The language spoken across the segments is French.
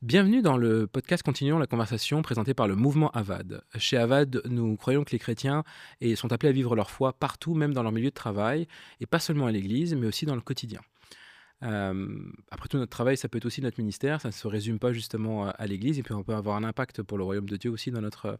Bienvenue dans le podcast Continuons la conversation présenté par le mouvement Avad. Chez Avad, nous croyons que les chrétiens sont appelés à vivre leur foi partout, même dans leur milieu de travail, et pas seulement à l'église, mais aussi dans le quotidien. Après tout, notre travail, ça peut être aussi notre ministère, ça ne se résume pas justement à l'église, et puis on peut avoir un impact pour le royaume de Dieu aussi dans notre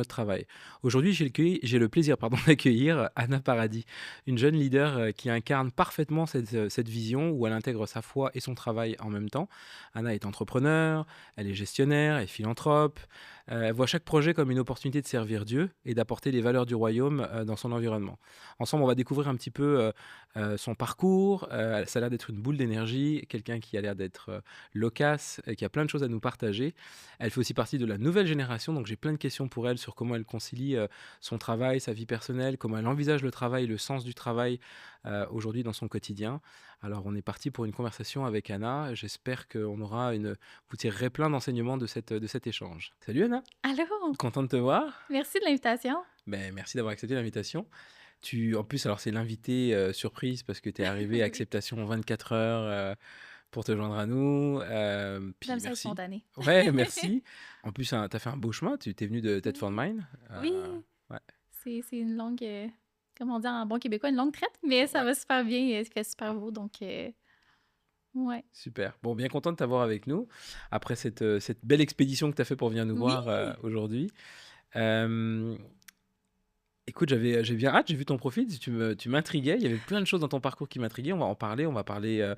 travail. Aujourd'hui, j'ai le plaisir d'accueillir Anna Paradis, une jeune leader qui incarne parfaitement cette vision où elle intègre sa foi et son travail en même temps. Anna est entrepreneur, elle est gestionnaire, elle est philanthrope, elle voit chaque projet comme une opportunité de servir Dieu et d'apporter les valeurs du royaume dans son environnement. Ensemble, on va découvrir un petit peu son parcours. Ça a l'air d'être une boule d'énergie, quelqu'un qui a l'air d'être loquace, qui a plein de choses à nous partager. Elle fait aussi partie de la nouvelle génération, donc j'ai plein de questions pour elle sur comment elle concilie son travail, sa vie personnelle, comment elle envisage le travail, le sens du travail aujourd'hui dans son quotidien. Alors on est parti pour une conversation avec Anna. J'espère vous tirerez plein d'enseignements de cet échange. Salut Anna, Allô? content de te voir. Merci de l'invitation. Ben, merci d'avoir accepté l'invitation. En plus, alors c'est l'invité surprise parce que tu es arrivé à Oui, acceptation en 24 heures pour te joindre à nous. Puis j'aime ça être merci. spontanée. Ouais, merci. En plus, tu as fait un beau chemin. Tu t'es venu de Thetford Oui, Mine. oui, Ouais, c'est une longue, comme on dit en bon québécois, une longue traite, mais ça ouais, va super bien, il fait super beau, donc ouais. super. Bon, bien content de t'avoir avec nous après cette belle expédition que tu as fait pour venir nous Oui! voir aujourd'hui. Euh, Écoute, j'ai bien hâte, j'ai vu ton profil, tu m'intriguais, il y avait plein de choses dans ton parcours qui m'intriguaient, on va en parler, on va parler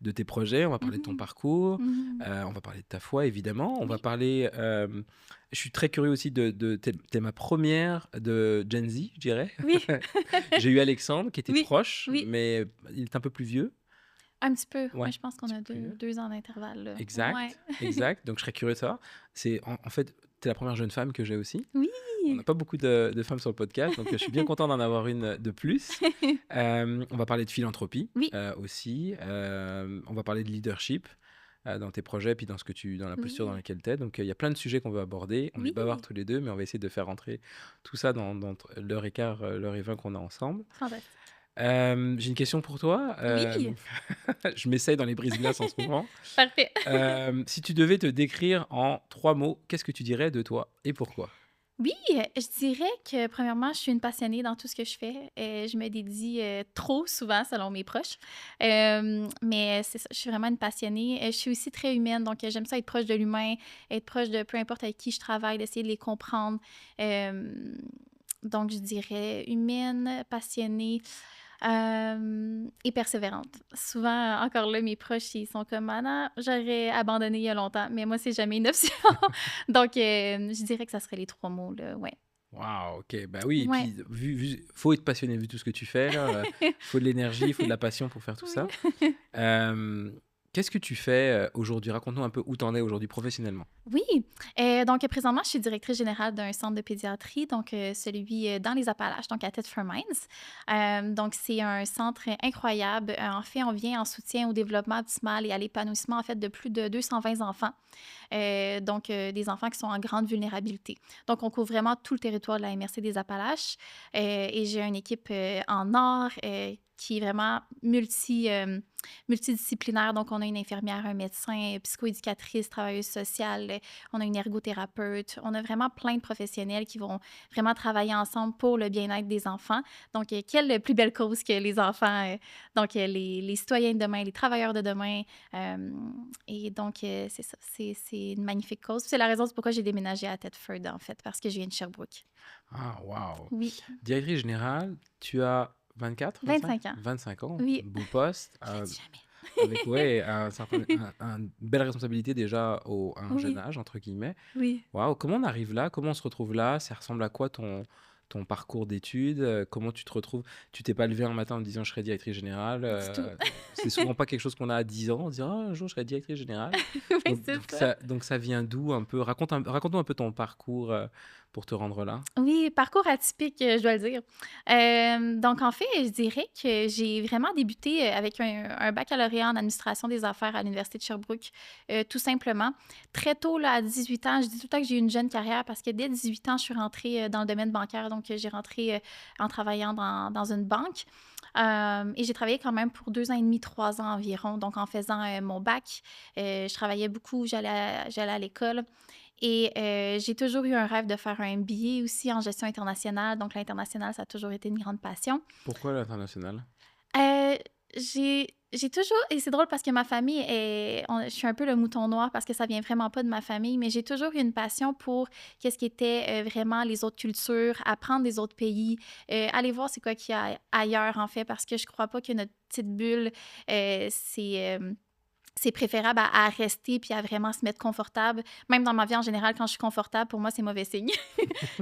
de tes projets, on va parler de ton Mhm, parcours, mhm. on va parler de ta foi évidemment, on va Oui, parler, je suis très curieux aussi t'es ma première de Gen Z, je dirais. oui, J'ai eu Alexandre qui était oui, proche, oui, mais il est un peu plus vieux, un petit peu. ouais, Ouais, un je pense qu'on petit a peu plus vieux. 2 ans d'intervalle, là. Ouais. Exact, exact, donc je serais curieux de ça. En fait, t'es la première jeune femme que j'ai aussi. Oui! On n'a pas beaucoup de femmes sur le podcast, donc je suis bien content d'en avoir une de plus. On va parler de philanthropie Oui, aussi. On va parler de leadership dans tes projets, puis dans la posture dans oui, laquelle tu es. Donc il y a plein de sujets qu'on veut aborder. On est bavards oui, tous les deux, mais on va essayer de faire rentrer tout ça dans l'heure et quart, l'heure et vingt qu'on a ensemble. fantastique. J'ai une question pour toi. Oui! Je m'essaye dans les brises-glaces en ce moment. Parfait. Si tu devais te décrire en 3 mots, qu'est-ce que tu dirais de toi et pourquoi? Oui, je dirais que premièrement, je suis une passionnée dans tout ce que je fais. Je me dédie trop souvent, selon mes proches. Mais c'est ça, je suis vraiment une passionnée. Je suis aussi très humaine, donc j'aime ça être proche de l'humain, être proche de peu importe avec qui je travaille, d'essayer de les comprendre. Euh, donc, je dirais humaine, passionnée, et persévérante. Souvent, encore là, mes proches, ils sont comme: «Ah non, j'aurais abandonné il y a longtemps», mais moi, c'est jamais une option. Donc, je dirais que ça serait les 3 mots, là, ouais. Waouh, OK, bah, oui et Ouais. puis faut être passionné vu tout ce que tu fais là, faut de l'énergie, il faut de la passion pour faire tout Oui. ça. Qu'est-ce que tu fais, aujourd'hui? Raconte-nous un peu où tu en es aujourd'hui professionnellement? Oui, donc présentement, je suis directrice générale d'un centre de pédiatrie, donc celui, dans les Appalaches, donc à Thetford Mines. Donc c'est un centre incroyable. En fait, on vient en soutien au développement optimal et à l'épanouissement, en fait, de plus de 220 enfants. Donc des enfants qui sont en grande vulnérabilité. Donc on couvre vraiment tout le territoire de la MRC des Appalaches, et j'ai une équipe, en or, qui est vraiment multidisciplinaire. Donc on a une infirmière, un médecin, psychoéducatrice, travailleuse sociale, on a une ergothérapeute. On a vraiment plein de professionnels qui vont vraiment travailler ensemble pour le bien-être des enfants. Donc quelle plus belle cause que les enfants, donc les citoyens de demain, les travailleurs de demain. euh, et donc, c'est ça, c'est une magnifique cause. C'est la raison pourquoi j'ai déménagé à Thetford, en fait, parce que je viens de Sherbrooke. Ah waouh! Oui, Directrice générale, tu as 24-25? 25 ans. 25 ans, Oui, beau poste, je le dis jamais. avec ouais, une belle responsabilité déjà à un jeune Oui, âge entre guillemets. oui. Waouh, comment on arrive là? Comment on se retrouve là? Ça ressemble à quoi ton parcours d'études? Comment tu te retrouves? Tu t'es pas levé un matin en te disant: «Je serai directrice générale», Du tout. c'est souvent pas quelque chose qu'on a à 10 ans, on se dit: «Ah, un jour je serai directrice générale». Oui, Donc c'est donc ça. ça donc ça vient d'où un peu? Raconte-nous un peu ton parcours, pour te rendre là. Oui, parcours atypique, je dois le dire. Donc en fait, je dirais que j'ai vraiment débuté, avec un baccalauréat en administration des affaires à l'université de Sherbrooke, tout simplement. Très tôt, là, à 18 ans, je dis tout le temps que j'ai eu une jeune carrière parce que dès 18 ans, je suis rentrée, dans le domaine bancaire. Donc j'ai rentré, en travaillant dans une banque. Et j'ai travaillé quand même pour 2 ans et demi, 3 ans environ. Donc, en faisant mon bac, je travaillais beaucoup, j'allais à l'école. Et j'ai toujours eu un rêve de faire un MBA aussi en gestion internationale. Donc, l'international, ça a toujours été une grande passion. Pourquoi l'international? Euh, j'ai toujours, et c'est drôle parce que ma famille je suis un peu le mouton noir parce que ça vient vraiment pas de ma famille, mais j'ai toujours eu une passion pour qu'est-ce qui était vraiment les autres cultures, apprendre des autres pays, aller voir c'est quoi qu'il y a ailleurs en fait, parce que je crois pas que notre petite bulle, c'est préférable à rester puis à vraiment se mettre confortable. Même dans ma vie en général, quand je suis confortable, pour moi, c'est mauvais signe.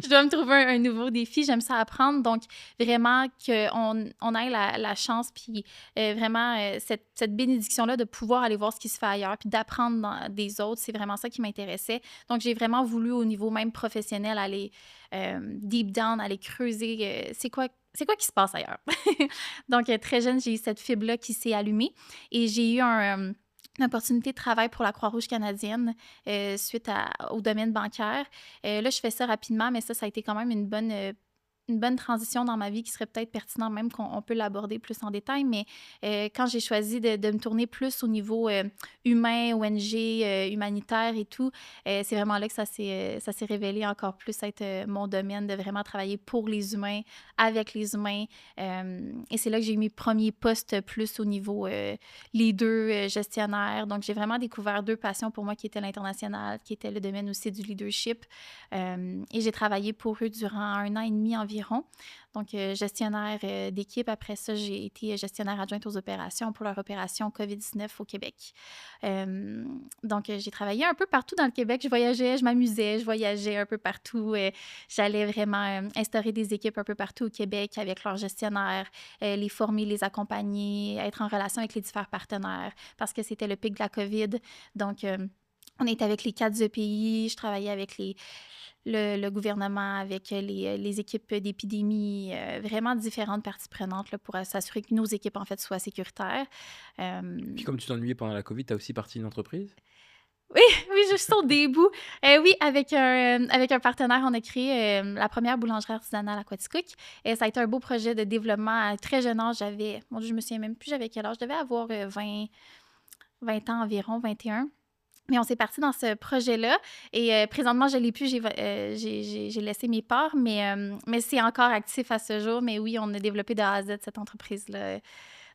Je dois me trouver un nouveau défi. J'aime ça apprendre. Donc, vraiment qu'on ait la chance puis vraiment cette bénédiction-là de pouvoir aller voir ce qui se fait ailleurs puis d'apprendre des autres, c'est vraiment ça qui m'intéressait. Donc, j'ai vraiment voulu au niveau même professionnel aller deep down, aller creuser c'est quoi qui se passe ailleurs. Donc, très jeune, j'ai eu cette fibre-là qui s'est allumée et j'ai eu une opportunité de travail pour la Croix-Rouge canadienne suite au domaine bancaire. Là, je fais ça rapidement, mais ça a été quand même une bonne transition dans ma vie qui serait peut-être pertinent même qu'on peut l'aborder plus en détail. Mais quand j'ai choisi de me tourner plus au niveau humain, ONG, humanitaire et tout, c'est vraiment là que ça s'est révélé encore plus être mon domaine de vraiment travailler pour les humains, avec les humains. Et c'est là que j'ai eu mes premiers postes plus au niveau leader, gestionnaire. Donc, j'ai vraiment découvert 2 passions pour moi qui étaient l'international, qui était le domaine aussi du leadership. Et j'ai travaillé pour eux durant 1 an et demi environ. Donc, gestionnaire d'équipe. Après ça, j'ai été gestionnaire adjointe aux opérations pour leur opération COVID-19 au Québec. Donc, j'ai travaillé un peu partout dans le Québec. Je voyageais, je m'amusais, je voyageais un peu partout. J'allais vraiment instaurer des équipes un peu partout au Québec avec leurs gestionnaires, les former, les accompagner, être en relation avec les différents partenaires parce que c'était le pic de la COVID. Donc, on était avec les 4 EPI, je travaillais avec le gouvernement, avec les équipes d'épidémie, vraiment différentes parties prenantes là, pour s'assurer que nos équipes, en fait, soient sécuritaires. Puis comme tu t'ennuyais pendant la Covid, tu as aussi parti une entreprise? Oui, oui, je suis au début. Oui, avec un partenaire, on a créé la première boulangerie artisanale à Quaticook. Et ça a été un beau projet de développement à très jeune âge. Mon Dieu, je me souviens même plus j'avais quel âge. Je devais avoir 20 ans environ, 21. Mais on s'est parti dans ce projet-là et présentement, je ne l'ai plus, j'ai laissé mes parts, mais c'est encore actif à ce jour. Mais oui, on a développé de A à Z cette entreprise-là.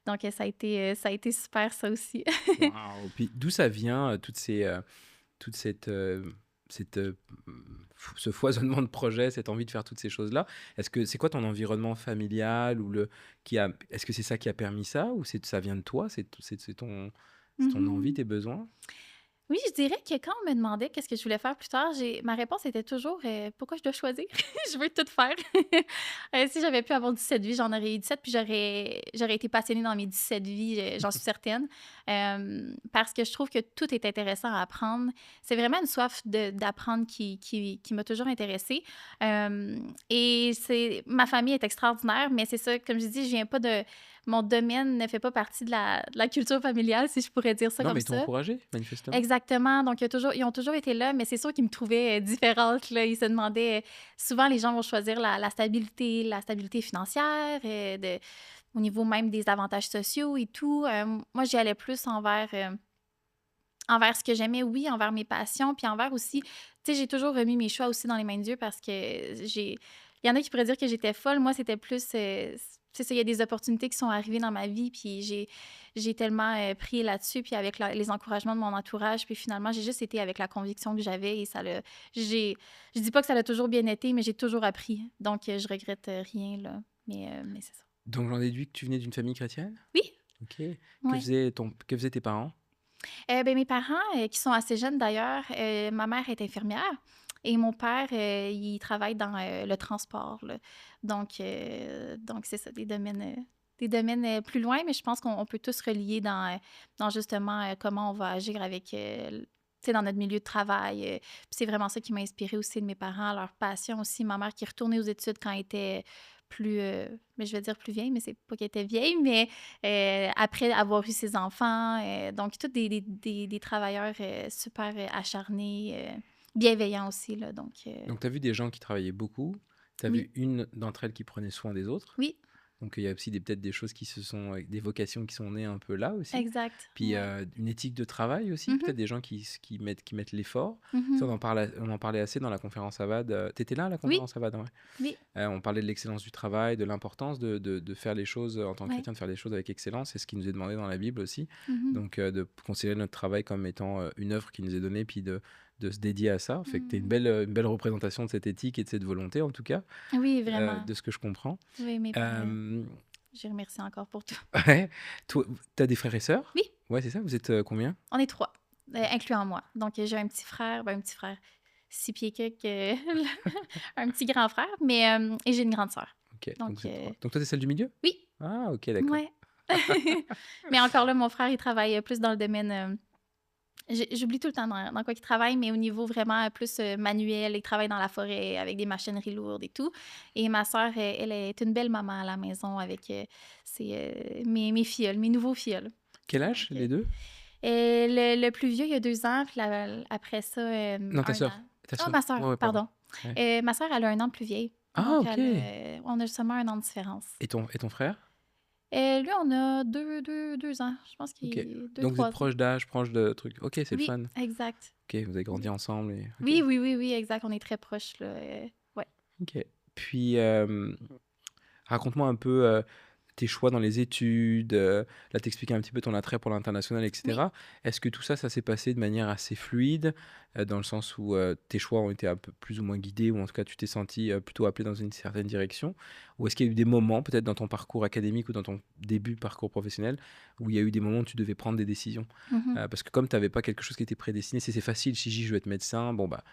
Donc, ça a été super, ça aussi. Waouh! Puis d'où ça vient, toute cette, ce foisonnement de projets, cette envie de faire toutes ces choses-là? Est-ce que c'est quoi ton environnement familial ou est-ce que c'est ça qui a permis ça ou ça vient de toi? C'est ton envie, Mhm. tes besoins? Oui, je dirais que quand on me demandait qu'est-ce que je voulais faire plus tard, ma réponse était toujours pourquoi je dois choisir? Je veux tout faire. Si j'avais pu avoir 17 vies, j'en aurais eu 17, puis j'aurais été passionnée dans mes 17 vies, j'en suis certaine. Parce que je trouve que tout est intéressant à apprendre. C'est vraiment une soif d'apprendre qui m'a toujours intéressée. Et ma famille est extraordinaire, mais c'est ça, comme je dis, je viens pas de. Mon domaine ne fait pas partie de la culture familiale, si je pourrais dire ça Non, comme mais ils t'ont ça. encouragé, manifestement. Exactement. Donc, ils ont toujours été là, mais c'est sûr qu'ils me trouvaient différente. Là. Ils se demandaient. Souvent, les gens vont choisir la stabilité financière, au niveau même des avantages sociaux et tout. Moi, j'y allais plus envers ce que j'aimais, oui, envers mes passions, puis envers aussi. Tu sais, j'ai toujours remis mes choix aussi dans les mains de Dieu parce que j'ai. Il y en a qui pourraient dire que j'étais folle. Moi, c'était plus. C'est ça, il y a des opportunités qui sont arrivées dans ma vie, puis j'ai tellement pris là-dessus, puis avec les encouragements de mon entourage, puis finalement, j'ai juste été avec la conviction que j'avais et ça l'a. Je dis pas que ça l'a toujours bien été, mais j'ai toujours appris. Donc, je regrette rien, là. Mais c'est ça. Donc j'en déduis que tu venais d'une famille chrétienne? Oui, OK. oui. Que faisaient tes parents? Ben, mes parents, qui sont assez jeunes d'ailleurs, ma mère est infirmière et mon père, il travaille dans le transport. Là. Donc c'est ça, des domaines plus loin, mais je pense qu'on peut tous relier dans justement comment on va agir avec, tu sais, dans notre milieu de travail. Puis c'est vraiment ça qui m'a inspirée aussi de mes parents, leur passion aussi. Ma mère qui est retournée aux études quand elle était plus, mais je vais dire plus vieille, mais c'est pas qu'elle était vieille, mais après avoir eu ses enfants. Donc, tous des travailleurs super acharnés, bienveillants aussi. Là, donc, Donc tu as vu des gens qui travaillaient beaucoup, tu as oui, vu une d'entre elles qui prenait soin des autres. oui. Donc il y a aussi peut-être des choses des vocations qui sont nées un peu là aussi. Exact. Puis Ouais. une éthique de travail aussi, Mhm, peut-être des gens qui mettent l'effort. Ça, mhm. on en parlait assez dans la conférence AVAD. T'étais là à la Oui, conférence AVAD, ouais. oui, On parlait de l'excellence du travail, de l'importance de faire les choses en tant que ouais. chrétien, de faire les choses avec excellence. C'est ce qui nous est demandé dans la Bible aussi. Mhm, Donc de considérer notre travail comme étant une œuvre qui nous est donnée, puis de se dédier à ça. Fait que tu es mhm. une belle représentation de cette éthique et de cette volonté, en tout cas, Oui, vraiment. de ce que je comprends. Oui, mes parents. Euh, Je les remercie encore pour tout. ouais. Toi, t'as des frères et sœurs? Oui, Ouais, c'est ça. Vous êtes combien? on est trois, incluant moi. Donc, j'ai un petit frère, 6 pieds quelques, un petit grand frère, et j'ai une grande sœur. Ok, donc Donc, vous êtes trois. Donc toi, t'es celle du milieu? oui, Ah, ok, d'accord. ouais. Mais encore là, mon frère, il travaille plus dans le domaine. J'oublie tout le temps dans quoi il travaille, mais au niveau vraiment plus manuel, il travaille dans la forêt avec des machineries lourdes et tout. Et ma sœur, elle est une belle maman à la maison avec mes filleuls, mes nouveaux filleuls. Quel Donc, âge, les deux? le plus vieux, il y a 2 ans, puis après ça, Non, ta 1 an. sœur. Ta Oh, sœur. ma sœur, Ouais, ouais, pardon. pardon. Ouais. Ma sœur, elle a 1 an de plus vieille. Ah, Donc, ok. on a seulement 1 an de différence. Et ton frère? Lui, on a 2 ans. Je pense qu'il Ok. est deux, Donc vous êtes 3 ans. proche d'âge, proche de trucs. Ok, c'est le Oui, fun. exact. Ok, vous avez grandi ensemble. Ok. Oui, oui, oui, oui, exact. On est très proches, là. Ouais. Ok. Puis, raconte-moi un peu tes choix dans les études. Là, t'expliquais un petit peu ton attrait pour l'international, Oui. etc. Est-ce que tout ça, ça s'est passé de manière assez fluide, dans le sens où tes choix ont été un peu plus ou moins guidés, ou en tout cas, tu t'es senti plutôt appelé dans une certaine direction? Ou est-ce qu'il y a eu des moments, peut-être dans ton parcours académique ou dans ton début de parcours professionnel, où il y a eu des moments où tu devais prendre des décisions? Mhm. Parce que comme tu n'avais pas quelque chose qui était prédestiné, c'est facile. Si je veux être médecin, bon, bah,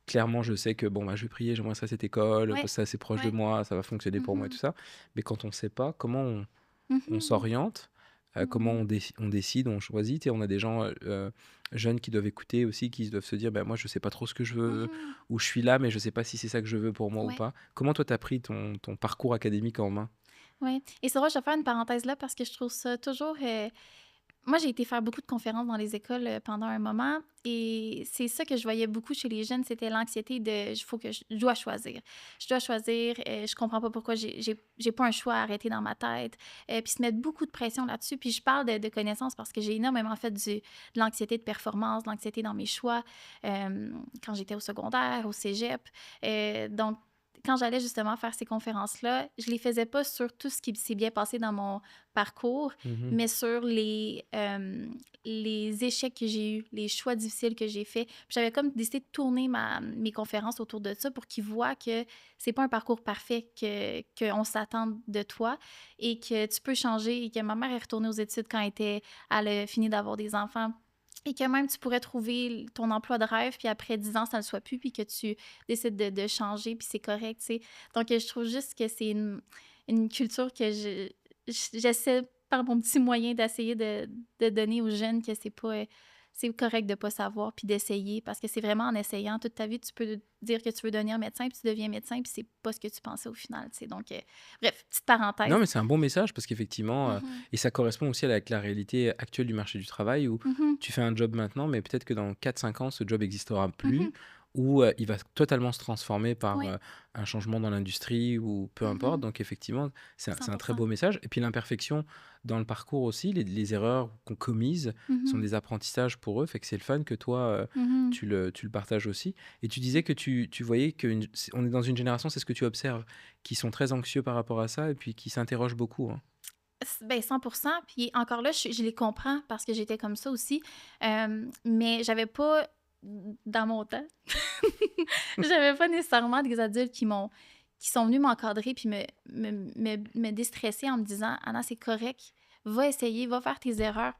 clairement, je sais que bon, bah, je vais prier, j'aimerais ça cette école, parce Ouais, que c'est assez proche de ouais. moi, ça va fonctionner pour moi et tout Mhm. ça. Mais quand on ne sait pas comment on Mhm. s'oriente, comment Mhm. on décide, on choisit. Et on a des gens jeunes qui doivent écouter aussi, qui doivent se dire, bah, moi, je sais pas trop ce que je veux, Mhm. ou je suis là, mais je sais pas si c'est ça que je veux pour moi ou Ouais, pas. Comment toi, tu as pris ton parcours académique en main? ouais. Et c'est vrai, je vais faire une parenthèse là parce que je trouve ça toujours. Moi, j'ai été faire beaucoup de conférences dans les écoles pendant un moment et c'est ça que je voyais beaucoup chez les jeunes, c'était l'anxiété de il faut que je dois choisir. Je dois choisir, je comprends pas pourquoi j'ai pas un choix à arrêter dans ma tête. Puis se mettre beaucoup de pression là-dessus. Puis je parle de connaissances parce que j'ai énormément fait de l'anxiété de performance, de l'anxiété dans mes choix quand j'étais au secondaire, au cégep. Donc, quand j'allais justement faire ces conférences-là, je les faisais pas sur tout ce qui s'est bien passé dans mon parcours, Mhm. mais sur les échecs que j'ai eus, les choix difficiles que j'ai faits. Puis j'avais comme décidé de tourner mes conférences autour de ça pour qu'ils voient que c'est pas un parcours parfait, qu'on s'attend de toi et que tu peux changer et que ma mère est retournée aux études quand elle a fini d'avoir des enfants. Et que même tu pourrais trouver ton emploi de rêve, puis après 10 ans, ça ne le soit plus, puis que tu décides de changer, puis c'est correct, tu sais. Donc, je trouve juste que c'est une culture que j'essaie par mon petit moyen d'essayer de donner aux jeunes que c'est correct de pas savoir puis d'essayer parce que c'est vraiment en essayant toute ta vie tu peux dire que tu veux devenir médecin puis tu deviens médecin puis c'est pas ce que tu pensais au final, tu sais. Donc bref, petite Non, parenthèse. mais c'est un bon message parce qu'effectivement, Mhm, et ça correspond aussi avec la réalité actuelle du marché du travail où mhm, tu fais un job maintenant, mais peut-être que dans 4 5 ans, ce job n'existera mhm. plus, ou il va totalement se transformer par Ouais. un changement dans l'industrie ou peu importe. Mhm, Donc, effectivement, c'est un très 100%. beau message. Et puis, l'imperfection dans le parcours aussi, les erreurs qu'on commises sont Mhm, des apprentissages pour eux. Fait que c'est le fun que toi, mhm. tu le partages aussi. Et tu disais que tu voyais qu'on est dans une génération, c'est ce que tu observes, qui sont très anxieux par rapport à ça et puis qui s'interrogent beaucoup, hein. Ben 100%. Puis encore là, je les comprends parce que j'étais comme ça aussi. Mais j'avais pas, dans mon temps, j'avais pas nécessairement des adultes qui sont venus m'encadrer puis me déstresser en me disant Anna, c'est correct, va essayer, va faire tes erreurs.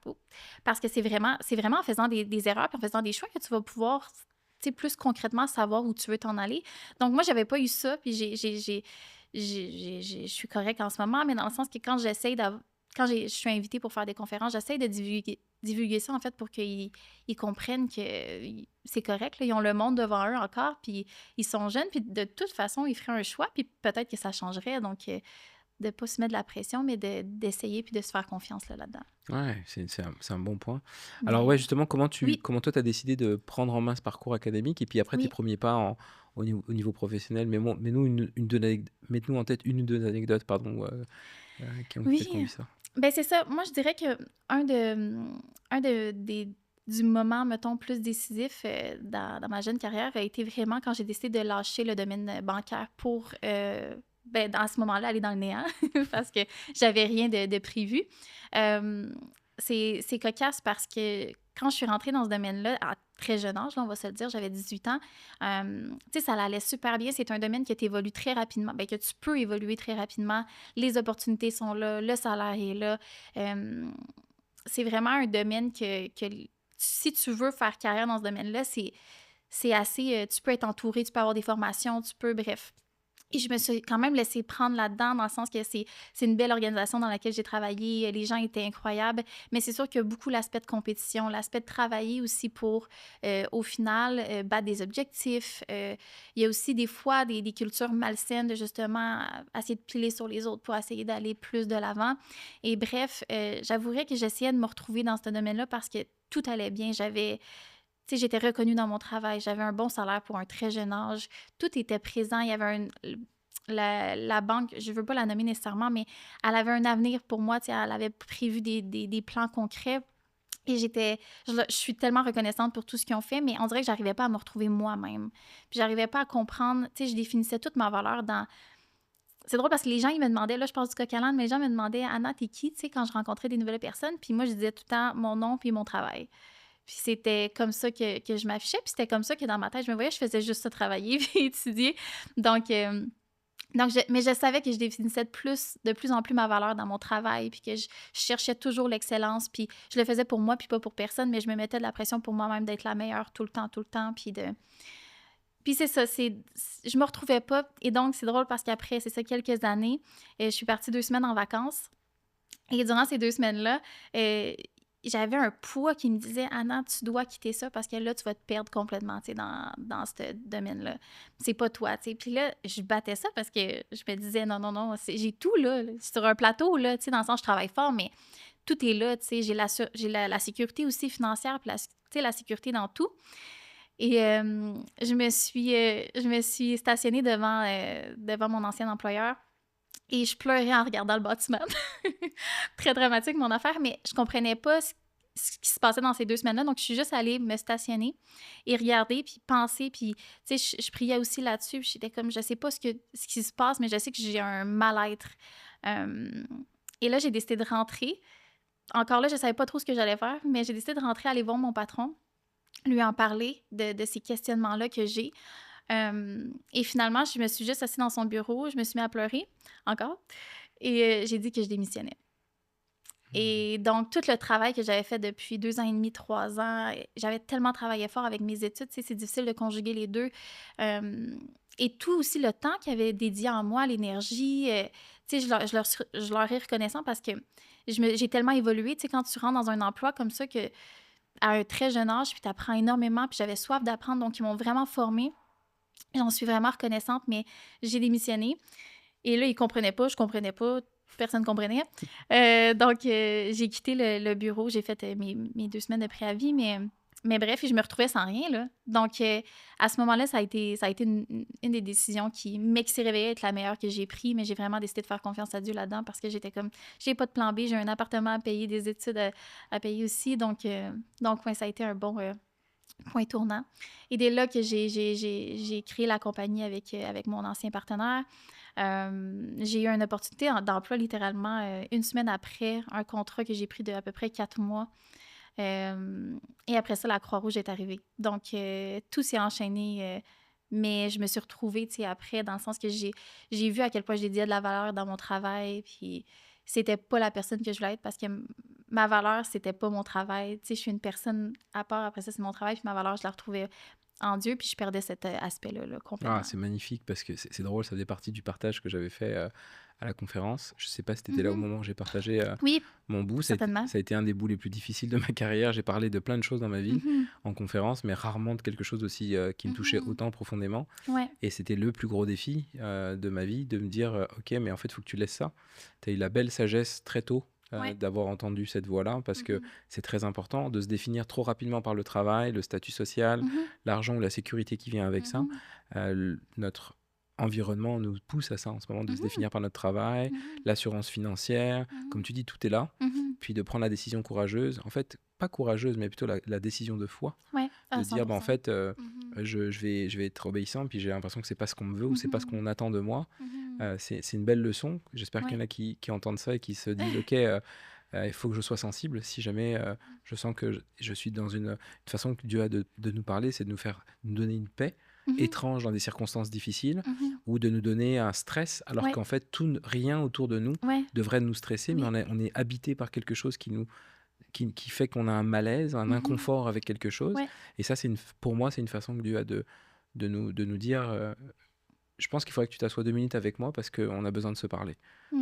Parce que c'est vraiment en faisant des erreurs puis en faisant des choix que tu vas pouvoir, tu sais, plus concrètement savoir où tu veux t'en aller. Donc, moi, j'avais pas eu ça puis je suis correcte en ce moment, mais dans le sens que quand je suis invitée pour faire des conférences, j'essaie de divulguer ça, en fait, pour qu'ils comprennent que c'est correct, là. Ils ont le monde devant eux encore, puis ils sont jeunes, puis de toute façon, ils feraient un choix, puis peut-être que ça changerait. Donc, de pas se mettre de la pression, mais d'essayer puis de se faire confiance là-dedans. Ouais, c'est un bon point. Alors ouais, Mais justement, oui, comment toi, tu as décidé de prendre en main ce parcours académique et puis après tes oui. premiers pas au niveau professionnel? Mets-nous en tête une ou 2 anecdotes, pardon, qui ont Oui, peut-être conduit ça. ben c'est ça. Moi, je dirais que un du moment, mettons, plus décisif dans ma jeune carrière a été vraiment quand j'ai décidé de lâcher le domaine bancaire pour, ben, à ce moment-là, aller dans le néant parce que j'avais rien de prévu. Euh, c'est cocasse parce que quand je suis rentrée dans ce domaine-là, à très jeune âge, là, on va se le dire, j'avais 18 ans, tu sais, ça allait super bien. C'est un domaine qui évolue très rapidement, ben, que tu peux évoluer très rapidement. Les opportunités sont là, le salaire est là. Euh, c'est vraiment un domaine si tu veux faire carrière dans ce domaine-là, c'est assez. Tu peux être entouré, tu peux avoir des formations, tu peux, bref. Et je me suis quand même laissée prendre là-dedans, dans le sens que c'est une belle organisation dans laquelle j'ai travaillé. Les gens étaient incroyables. Mais c'est sûr qu'il y a beaucoup l'aspect de compétition, l'aspect de travailler aussi pour, au final, battre des objectifs. Il y a aussi des fois des cultures malsaines de justement essayer de piler sur les autres pour essayer d'aller plus de l'avant. Et bref, j'avouerais que j'essayais de me retrouver dans ce domaine-là parce que tout allait bien. Tu sais, j'étais reconnue dans mon travail, j'avais un bon salaire pour un très jeune âge, tout était présent, il y avait la banque, je veux pas la nommer nécessairement, mais elle avait un avenir pour moi, tu sais, elle avait prévu des plans concrets et je suis tellement reconnaissante pour tout ce qu'ils ont fait, mais on dirait que j'arrivais pas à me retrouver moi-même. Puis j'arrivais pas à comprendre, tu sais, je définissais toute ma valeur dans... C'est drôle parce que les gens, ils me demandaient, là, je passe du coq à l'âne, mais les gens me demandaient, Anna, t'es qui, tu sais, quand je rencontrais des nouvelles personnes, puis moi, je disais tout le temps mon nom puis mon travail. Puis c'était comme ça que je m'affichais, puis c'était comme ça que dans ma tête, je me voyais, je faisais juste ça, travailler puis étudier. Donc, mais je savais que je définissais de plus en plus ma valeur dans mon travail, puis que je cherchais toujours l'excellence, puis je le faisais pour moi, puis pas pour personne, mais je me mettais de la pression pour moi-même d'être la meilleure tout le temps, puis de... Puis c'est ça, je me retrouvais pas, et donc c'est drôle parce qu'après, c'est ça, quelques années, je suis partie 2 semaines en vacances, et durant ces 2 semaines-là, j'avais un poids qui me disait Anna, tu dois quitter ça parce que là, tu vas te perdre complètement, tu sais, dans ce domaine-là. C'est pas toi, tu sais. Puis là, je battais ça parce que je me disais non, non, non, j'ai tout là, sur un plateau, là, tu sais, dans le sens, je travaille fort, mais tout est là, tu sais. J'ai la sécurité aussi financière, puis tu sais, la sécurité dans tout. Et je me suis stationnée devant mon ancien employeur. Et je pleurais en regardant le bâtiment. Très dramatique, mon affaire, mais je comprenais pas ce qui se passait dans ces 2 semaines-là. Donc, je suis juste allée me stationner et regarder, puis penser. Puis, tu sais, je priais aussi là-dessus. Puis, j'étais comme, je sais pas ce qui se passe, mais je sais que j'ai un mal-être. Euh, et là, j'ai décidé de rentrer. Encore là, je savais pas trop ce que j'allais faire, mais j'ai décidé de rentrer, aller voir mon patron, lui en parler de ces questionnements-là que j'ai. Et finalement, je me suis juste assise dans son bureau, je me suis mis à pleurer, encore, et j'ai dit que je démissionnais. Et donc, tout le travail que j'avais fait depuis 2 ans et demi, 3 ans, j'avais tellement travaillé fort avec mes études, tu sais, c'est difficile de conjuguer les deux. Euh, et tout aussi le temps qu'il y avait dédié en moi, l'énergie, tu sais, je leur ai reconnaissant parce que j'ai tellement évolué, tu sais, quand tu rentres dans un emploi comme ça, à un très jeune âge, puis tu apprends énormément, puis j'avais soif d'apprendre, donc ils m'ont vraiment formée. J'en suis vraiment reconnaissante, mais j'ai démissionné. Et là, ils comprenaient pas, je comprenais pas, personne comprenait. Donc, j'ai quitté le bureau, j'ai fait mes 2 semaines de préavis, mais bref, je me retrouvais sans rien, là. Donc, à ce moment-là, ça a été une des décisions qui s'est révélée être la meilleure que j'ai prise, mais j'ai vraiment décidé de faire confiance à Dieu là-dedans parce que j'étais comme, j'ai pas de plan B, j'ai un appartement à payer, des études à payer aussi. Donc ouais, ça a été un bon point tournant. Et dès là que j'ai créé la compagnie avec mon ancien partenaire, j'ai eu une opportunité d'emploi littéralement 1 semaine après un contrat que j'ai pris de à peu près 4 mois. Et après ça, la Croix-Rouge est arrivée. Donc, tout s'est enchaîné, mais je me suis retrouvée, tu sais, après, dans le sens que j'ai vu à quel point je dédiais de la valeur dans mon travail, puis c'était pas la personne que je voulais être parce que ma valeur, c'était pas mon travail. Tu sais, je suis une personne à part, après ça, c'est mon travail, puis ma valeur, je la retrouvais en Dieu, puis je perdais cet aspect-là là, Ah, complètement. c'est magnifique parce que c'est drôle, ça faisait partie du partage que j'avais fait à la conférence. Je sais pas si tu étais là au Mhm. moment où j'ai partagé Oui, mon bout. certainement. Ça a été un des bouts les plus difficiles de ma carrière. J'ai parlé de plein de choses dans ma vie Mhm. en conférence, mais rarement de quelque chose aussi qui me touchait Mhm. autant profondément. Ouais. Et c'était le plus gros défi de ma vie de me dire, ok, mais en fait, il faut que tu laisses ça. Tu as eu la belle sagesse très tôt. Ouais. D'avoir entendu cette voix-là parce que Mhm. c'est très important de se définir trop rapidement par le travail, le statut social, Mhm. l'argent ou la sécurité qui vient avec ça. Mhm. Notre environnement nous pousse à ça en ce moment, de se Mhm. définir par notre travail, Mhm. l'assurance financière, comme Mhm. tu dis, tout est là. Mhm. Puis de prendre la décision courageuse, en fait, pas courageuse, mais plutôt la décision de foi, Ouais, à de dire, bah, en 100%. fait, Mhm. je vais être obéissant, puis j'ai l'impression que c'est pas ce qu'on me veut ou c'est pas ce Mhm. qu'on attend de moi. Mhm. C'est une belle leçon. J'espère qu'il y Ouais. en a qui entendent ça et qui se disent, ok, il faut que je sois sensible. Si jamais je sens que je suis dans une façon que Dieu a de nous parler, c'est de nous donner une paix Mhm. étrange dans des circonstances difficiles Mhm. ou de nous donner un stress alors Ouais. qu'en fait rien autour de nous Ouais. devrait nous stresser, mais Oui. on est habité par quelque chose qui fait qu'on a un malaise, un Mhm. inconfort avec quelque chose. Ouais. Et ça, pour moi, c'est une façon que Dieu a de nous dire, je pense qu'il faudrait que tu t'assoies 2 minutes avec moi parce qu'on a besoin de se parler.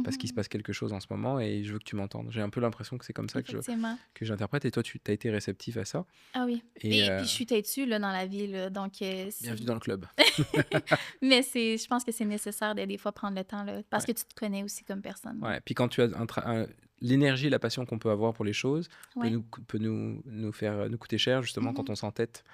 Parce qu'il se Mhm. passe quelque chose en ce moment et je veux que tu m'entendes. J'ai un peu l'impression que c'est comme ça Effectivement. que j'interprète et toi, tu as été réceptif à ça. Ah oui. Et Et puis je suis têtue là, dans la vie, là, donc bienvenue dans le club. mais je pense que c'est nécessaire de des fois prendre le temps là, parce Ouais. que tu te connais aussi comme personne. Là. Ouais. Puis quand tu as l'énergie et la passion qu'on peut avoir pour les choses Ouais. peut nous faire nous coûter cher justement quand Mhm. on s'entête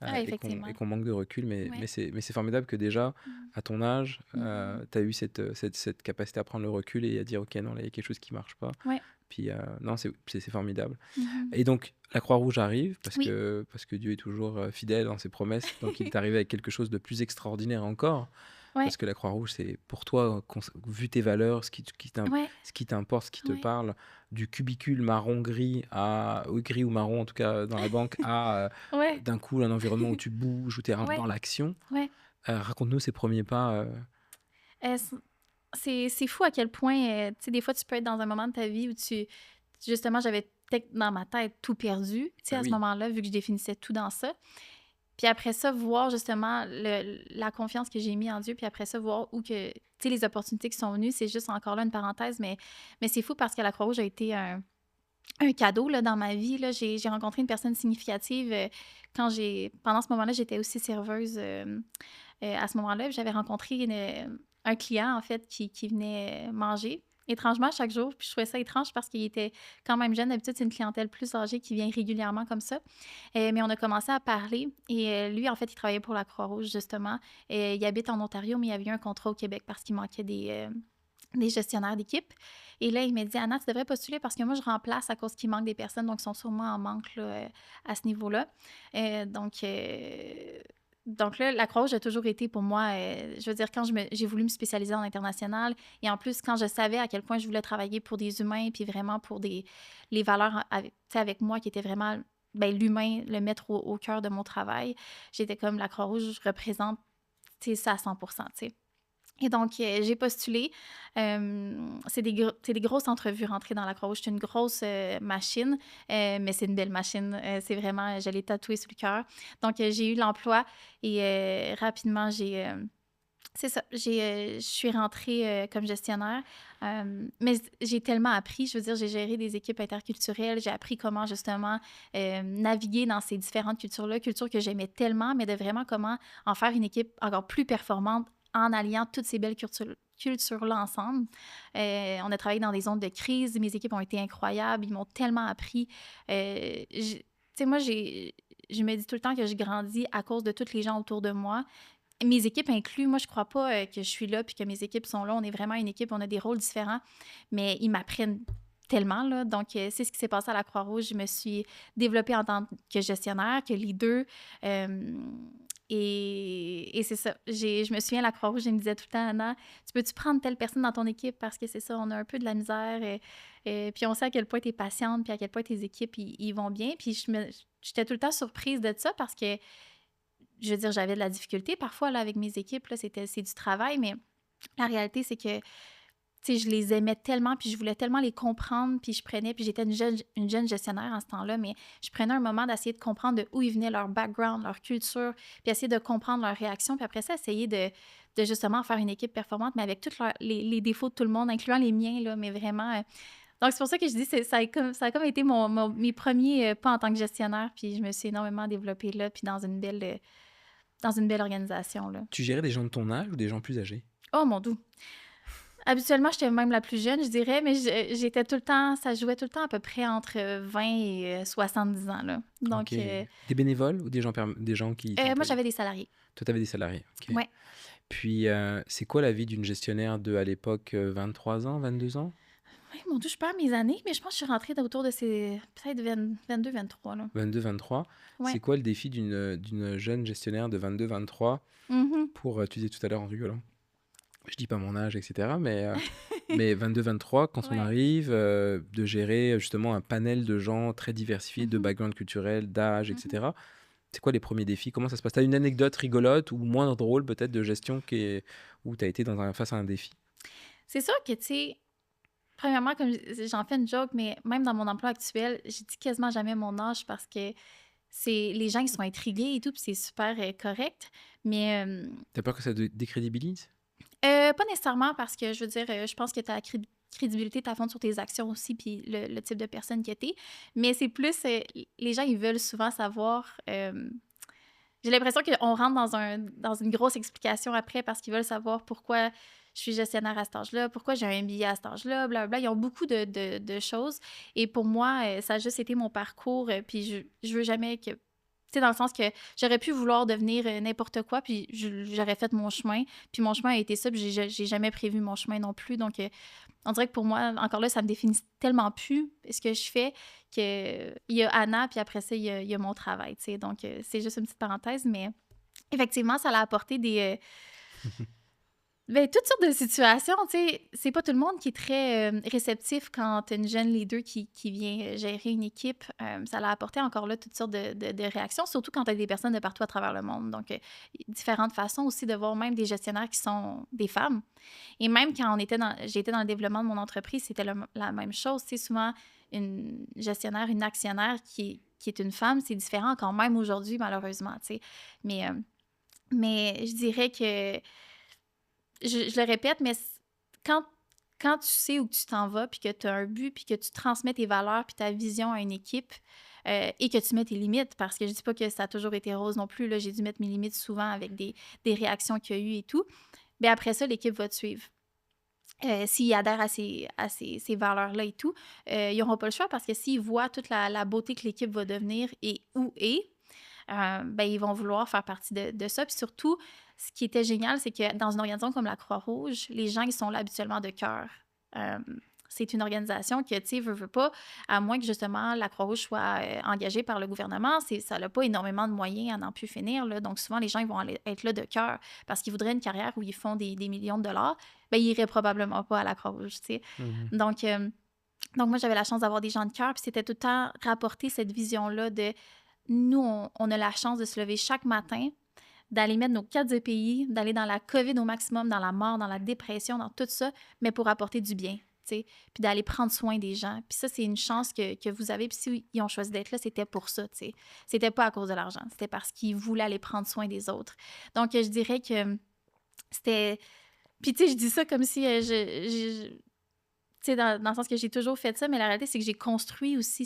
Ah, et effectivement. qu'on manque de recul. Ouais. Mais c'est formidable que déjà, Mhm. à ton âge, Mhm. tu as eu cette capacité à prendre le recul et à dire, ok, non, là, il y a quelque chose qui marche pas. Ouais. Puis non, c'est formidable. Mhm. Et donc, la Croix-Rouge arrive Oui. parce que Dieu est toujours fidèle dans ses promesses. Donc, il est arrivé avec quelque chose de plus extraordinaire encore. Ouais. Parce que la Croix-Rouge, c'est pour toi, vu tes valeurs, Ouais. ce qui t'importe, ce qui te Ouais. parle, du cubicule marron-gris ou gris ou marron, en tout cas, dans la banque, à Ouais. d'un coup un environnement où tu bouges, où tu es Ouais. dans l'action. Ouais. Raconte-nous ces premiers pas. C c'est fou à quel point, tu sais, des fois, tu peux être dans un moment de ta vie où justement, j'avais peut-être dans ma tête tout perdu, tu sais, Ben à ce oui, moment-là, vu que je définissais tout dans ça. Puis après ça, voir justement la confiance que j'ai mis en Dieu, puis après ça, voir où que, tu sais, les opportunités qui sont venues, c'est juste encore là une parenthèse, mais c'est fou parce que la Croix-Rouge a été un cadeau là, dans ma vie. Là. J'ai rencontré une personne significative pendant ce moment-là, j'étais aussi serveuse à ce moment-là. Puis j'avais rencontré un client, en fait, qui venait manger. Étrangement, chaque jour. Puis je trouvais ça étrange parce qu'il était quand même jeune. D'habitude, c'est une clientèle plus âgée qui vient régulièrement comme ça. Mais on a commencé à parler. Et lui, en fait, il travaillait pour la Croix-Rouge, justement. Il habite en Ontario, mais il avait eu un contrat au Québec parce qu'il manquait des gestionnaires d'équipe. Et là, il m'a dit, Anna, tu devrais postuler parce que moi, je remplace à cause qu'il manque des personnes, donc ils sont sûrement en manque là, à ce niveau-là. Donc là, la Croix-Rouge a toujours été pour moi, je veux dire, quand j'ai voulu me spécialiser en international, et en plus, quand je savais à quel point je voulais travailler pour des humains, puis vraiment pour les valeurs avec, tu sais, avec moi qui étaient vraiment ben, l'humain, le mettre au cœur de mon travail, j'étais comme la Croix-Rouge représente tu sais, ça à 100%, tu sais. Et donc, j'ai postulé. C'est des grosses entrevues rentrées dans la Croix-Rouge. C'est une grosse machine, mais c'est une belle machine. C'est vraiment, je l'ai tatouée sur le cœur. Donc, j'ai eu l'emploi et rapidement, c'est ça, je suis rentrée comme gestionnaire. Mais j'ai tellement appris. Je veux dire, j'ai géré des équipes interculturelles. J'ai appris comment, justement, naviguer dans ces différentes cultures-là, cultures que j'aimais tellement, mais de vraiment comment en faire une équipe encore plus performante en alliant toutes ces belles cultures-là ensemble. On a travaillé dans des zones de crise. Mes équipes ont été incroyables. Ils m'ont tellement appris. Tu sais, moi, je me dis tout le temps que je grandis à cause de tous les gens autour de moi. Mes équipes inclus, moi, je crois pas que je suis là puis que mes équipes sont là. On est vraiment une équipe, on a des rôles différents, mais ils m'apprennent tellement, là. Donc, c'est ce qui s'est passé à la Croix-Rouge. Je me suis développée en tant que gestionnaire, que leader. Et c'est ça. Je me souviens, la Croix-Rouge, elle me disait tout le temps, Anna, tu peux-tu prendre telle personne dans ton équipe parce que c'est ça, on a un peu de la misère. Puis on sait à quel point tu es patiente, puis à quel point tes équipes, ils vont bien. Puis j'étais tout le temps surprise de ça parce que je veux dire, j'avais de la difficulté parfois là, avec mes équipes, là, c'est du travail, mais la réalité, c'est que tu sais, je les aimais tellement, puis je voulais tellement les comprendre, puis j'étais une jeune gestionnaire en ce temps-là, mais je prenais un moment d'essayer de comprendre de où ils venaient, leur background, leur culture, puis essayer de comprendre leurs réactions, puis après ça, essayer de justement faire une équipe performante, mais avec tous les défauts de tout le monde, incluant les miens, là, mais vraiment... Donc, c'est pour ça que je dis que ça a comme été mes premiers pas en tant que gestionnaire, puis je me suis énormément développée là, puis dans une belle organisation, là. Tu gérais des gens de ton âge ou des gens plus âgés? Oh mon Dieu! Habituellement, j'étais même la plus jeune, je dirais, mais j'étais tout le temps, ça jouait tout le temps à peu près entre 20 et 70 ans, là. Ok. Donc, Des bénévoles ou des gens qui moi, t'employaient? j'avais des salariés. Toi, tu avais des salariés. Ok. Ouais. Puis, c'est quoi la vie d'une gestionnaire de, à l'époque, 23 ans, 22 ans? Oui, mon Dieu, je perds mes années, mais je pense que je suis rentrée autour de ces peut-être 22, 23, là. 22, 23. C'est Ouais. quoi le défi d'une jeune gestionnaire de 22, 23 Mhm. pour, tu disais tout à l'heure en rigolant, je dis pas mon âge, etc. Mais 22, 23, quand on Ouais. arrive, de gérer justement un panel de gens très diversifiés, de Mhm. background culturel, d'âge, Mhm. etc. C'est quoi les premiers défis? Comment ça se passe? Tu as une anecdote rigolote ou moins drôle peut-être de gestion où tu as été face à un défi? C'est sûr que, tu sais, premièrement, comme j'en fais une joke, mais même dans mon emploi actuel, je dis quasiment jamais mon âge parce que les gens, ils sont intrigués et tout, puis c'est super correct. Mais T'as peur que ça décrédibilise? pas nécessairement parce que, je veux dire, je pense que ta crédibilité t'affronte sur tes actions aussi, puis le type de personne que t'es. Mais c'est plus, les gens, ils veulent souvent savoir. J'ai l'impression qu'on rentre dans une grosse explication après parce qu'ils veulent savoir pourquoi je suis gestionnaire à cet âge-là, pourquoi j'ai un MBA à cet âge-là, blablabla. Ils ont beaucoup de choses. Et pour moi, ça a juste été mon parcours. Puis je veux jamais que. Tu sais, dans le sens que j'aurais pu vouloir devenir n'importe quoi, puis j'aurais fait mon chemin. Puis mon chemin a été ça, puis j'ai jamais prévu mon chemin non plus. Donc, on dirait que pour moi, encore là, ça me définit tellement plus ce que je fais qu'il y a Anna, puis après ça, il y a mon travail, tu sais. Donc, c'est juste une petite parenthèse, mais effectivement, ça l'a apporté toutes sortes de situations, tu sais. C'est pas tout le monde qui est très réceptif quand t'as une jeune leader qui vient gérer une équipe. Ça l'a apporté encore là toutes sortes de réactions, surtout quand t'as des personnes de partout à travers le monde. Donc, différentes façons aussi de voir même des gestionnaires qui sont des femmes. Et même quand j'étais dans le développement de mon entreprise, c'était la même chose. Tu sais, souvent, une gestionnaire, une actionnaire qui est une femme, c'est différent quand même aujourd'hui, malheureusement, tu sais. Mais je dirais que je le répète, mais quand, quand tu sais où tu t'en vas, puis que tu as un but, puis que tu transmets tes valeurs, puis ta vision à une équipe, et que tu mets tes limites, parce que je dis pas que ça a toujours été rose non plus, là, j'ai dû mettre mes limites souvent avec des réactions qu'il y a eu et tout, bien après ça, l'équipe va te suivre. S'ils adhèrent à ces valeurs-là et tout, ils n'auront pas le choix parce que s'ils voient toute la beauté que l'équipe va devenir et où est, ben, ils vont vouloir faire partie de ça. Puis surtout, ce qui était génial, c'est que dans une organisation comme la Croix-Rouge, les gens, ils sont là habituellement de cœur. Euh, c'est une organisation que, tu sais, veut pas, à moins que justement la Croix-Rouge soit engagée par le gouvernement, ça n'a pas énormément de moyens à n'en plus finir. Là. Donc souvent, les gens ils vont être là de cœur parce qu'ils voudraient une carrière où ils font des millions de dollars. Ben, ils n'iraient probablement pas à la Croix-Rouge, tu sais. Mhm. Donc moi, j'avais la chance d'avoir des gens de cœur, puis c'était tout le temps rapporter cette vision-là de nous, on a la chance de se lever chaque matin, d'aller mettre nos 4 EPI, d'aller dans la COVID au maximum, dans la mort, dans la dépression, dans tout ça, mais pour apporter du bien, tu sais, puis d'aller prendre soin des gens. Puis ça, c'est une chance que vous avez. Puis s'ils ont choisi d'être là, c'était pour ça, tu sais. C'était pas à cause de l'argent, c'était parce qu'ils voulaient aller prendre soin des autres. Donc, je dirais que c'était... Puis tu sais, je dis ça comme si tu sais, dans le sens que j'ai toujours fait ça, mais la réalité, c'est que j'ai construit aussi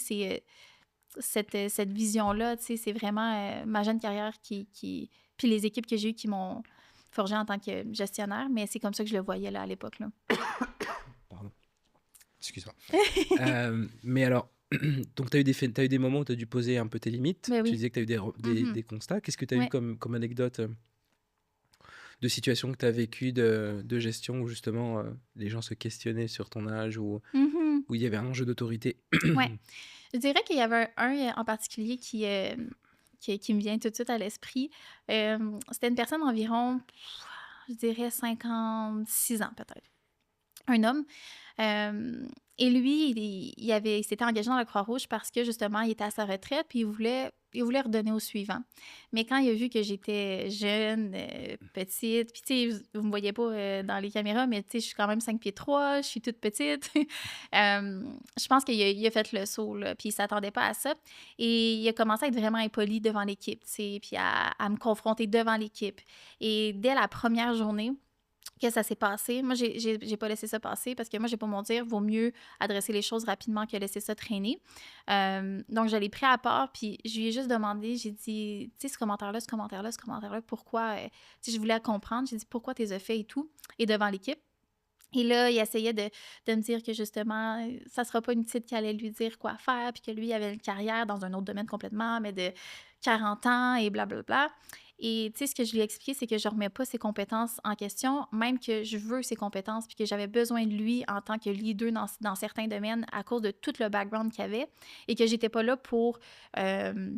cette vision-là, tu sais, c'est vraiment ma jeune carrière puis les équipes que j'ai eues qui m'ont forgée en tant que gestionnaire, mais c'est comme ça que je le voyais là, à l'époque, là. Pardon, excuse-moi. Mais alors, donc t'as eu des moments où tu as dû poser un peu tes limites. Mais Tu oui. disais que tu as eu Mhm. des constats. Qu'est-ce que tu as eu Ouais. comme anecdote de situation que tu as vécu de gestion où justement les gens se questionnaient sur ton âge ou Mhm. où il y avait un jeu d'autorité? Ouais. Je dirais qu'il y avait un en particulier qui me vient tout de suite à l'esprit. C'était une personne d'environ, je dirais, 56 ans peut-être. Un homme. Et lui, il s'était engagé dans la Croix-Rouge parce que justement, il était à sa retraite, puis il voulait il voulait redonner au suivant. Mais quand il a vu que j'étais jeune, petite, puis tu sais, vous me voyez pas dans les caméras, mais tu sais, je suis quand même 5 pieds 3, je suis toute petite. Je pense qu'il a fait le saut, là, puis il s'attendait pas à ça. Et il a commencé à être vraiment impoli devant l'équipe, tu sais, puis à me confronter devant l'équipe. Et dès la première journée, que ça s'est passé. Moi, j'ai pas laissé ça passer parce que moi, j'ai pas mon dire, vaut mieux adresser les choses rapidement que laisser ça traîner. Donc, je l'ai pris à part, puis je lui ai juste demandé, j'ai dit, tu sais, ce commentaire-là, pourquoi, tu sais, je voulais comprendre, j'ai dit, pourquoi t'es fait et tout, et devant l'équipe. Et là, il essayait de me dire que justement, ça sera pas une petite qui allait lui dire quoi faire, puis que lui, il avait une carrière dans un autre domaine complètement, mais de 40 ans et blablabla. Et tu sais, ce que je lui ai expliqué, c'est que je remets pas ses compétences en question, même que je veux ses compétences, puis que j'avais besoin de lui en tant que leader dans certains domaines à cause de tout le background qu'il avait, et que j'étais pas là euh,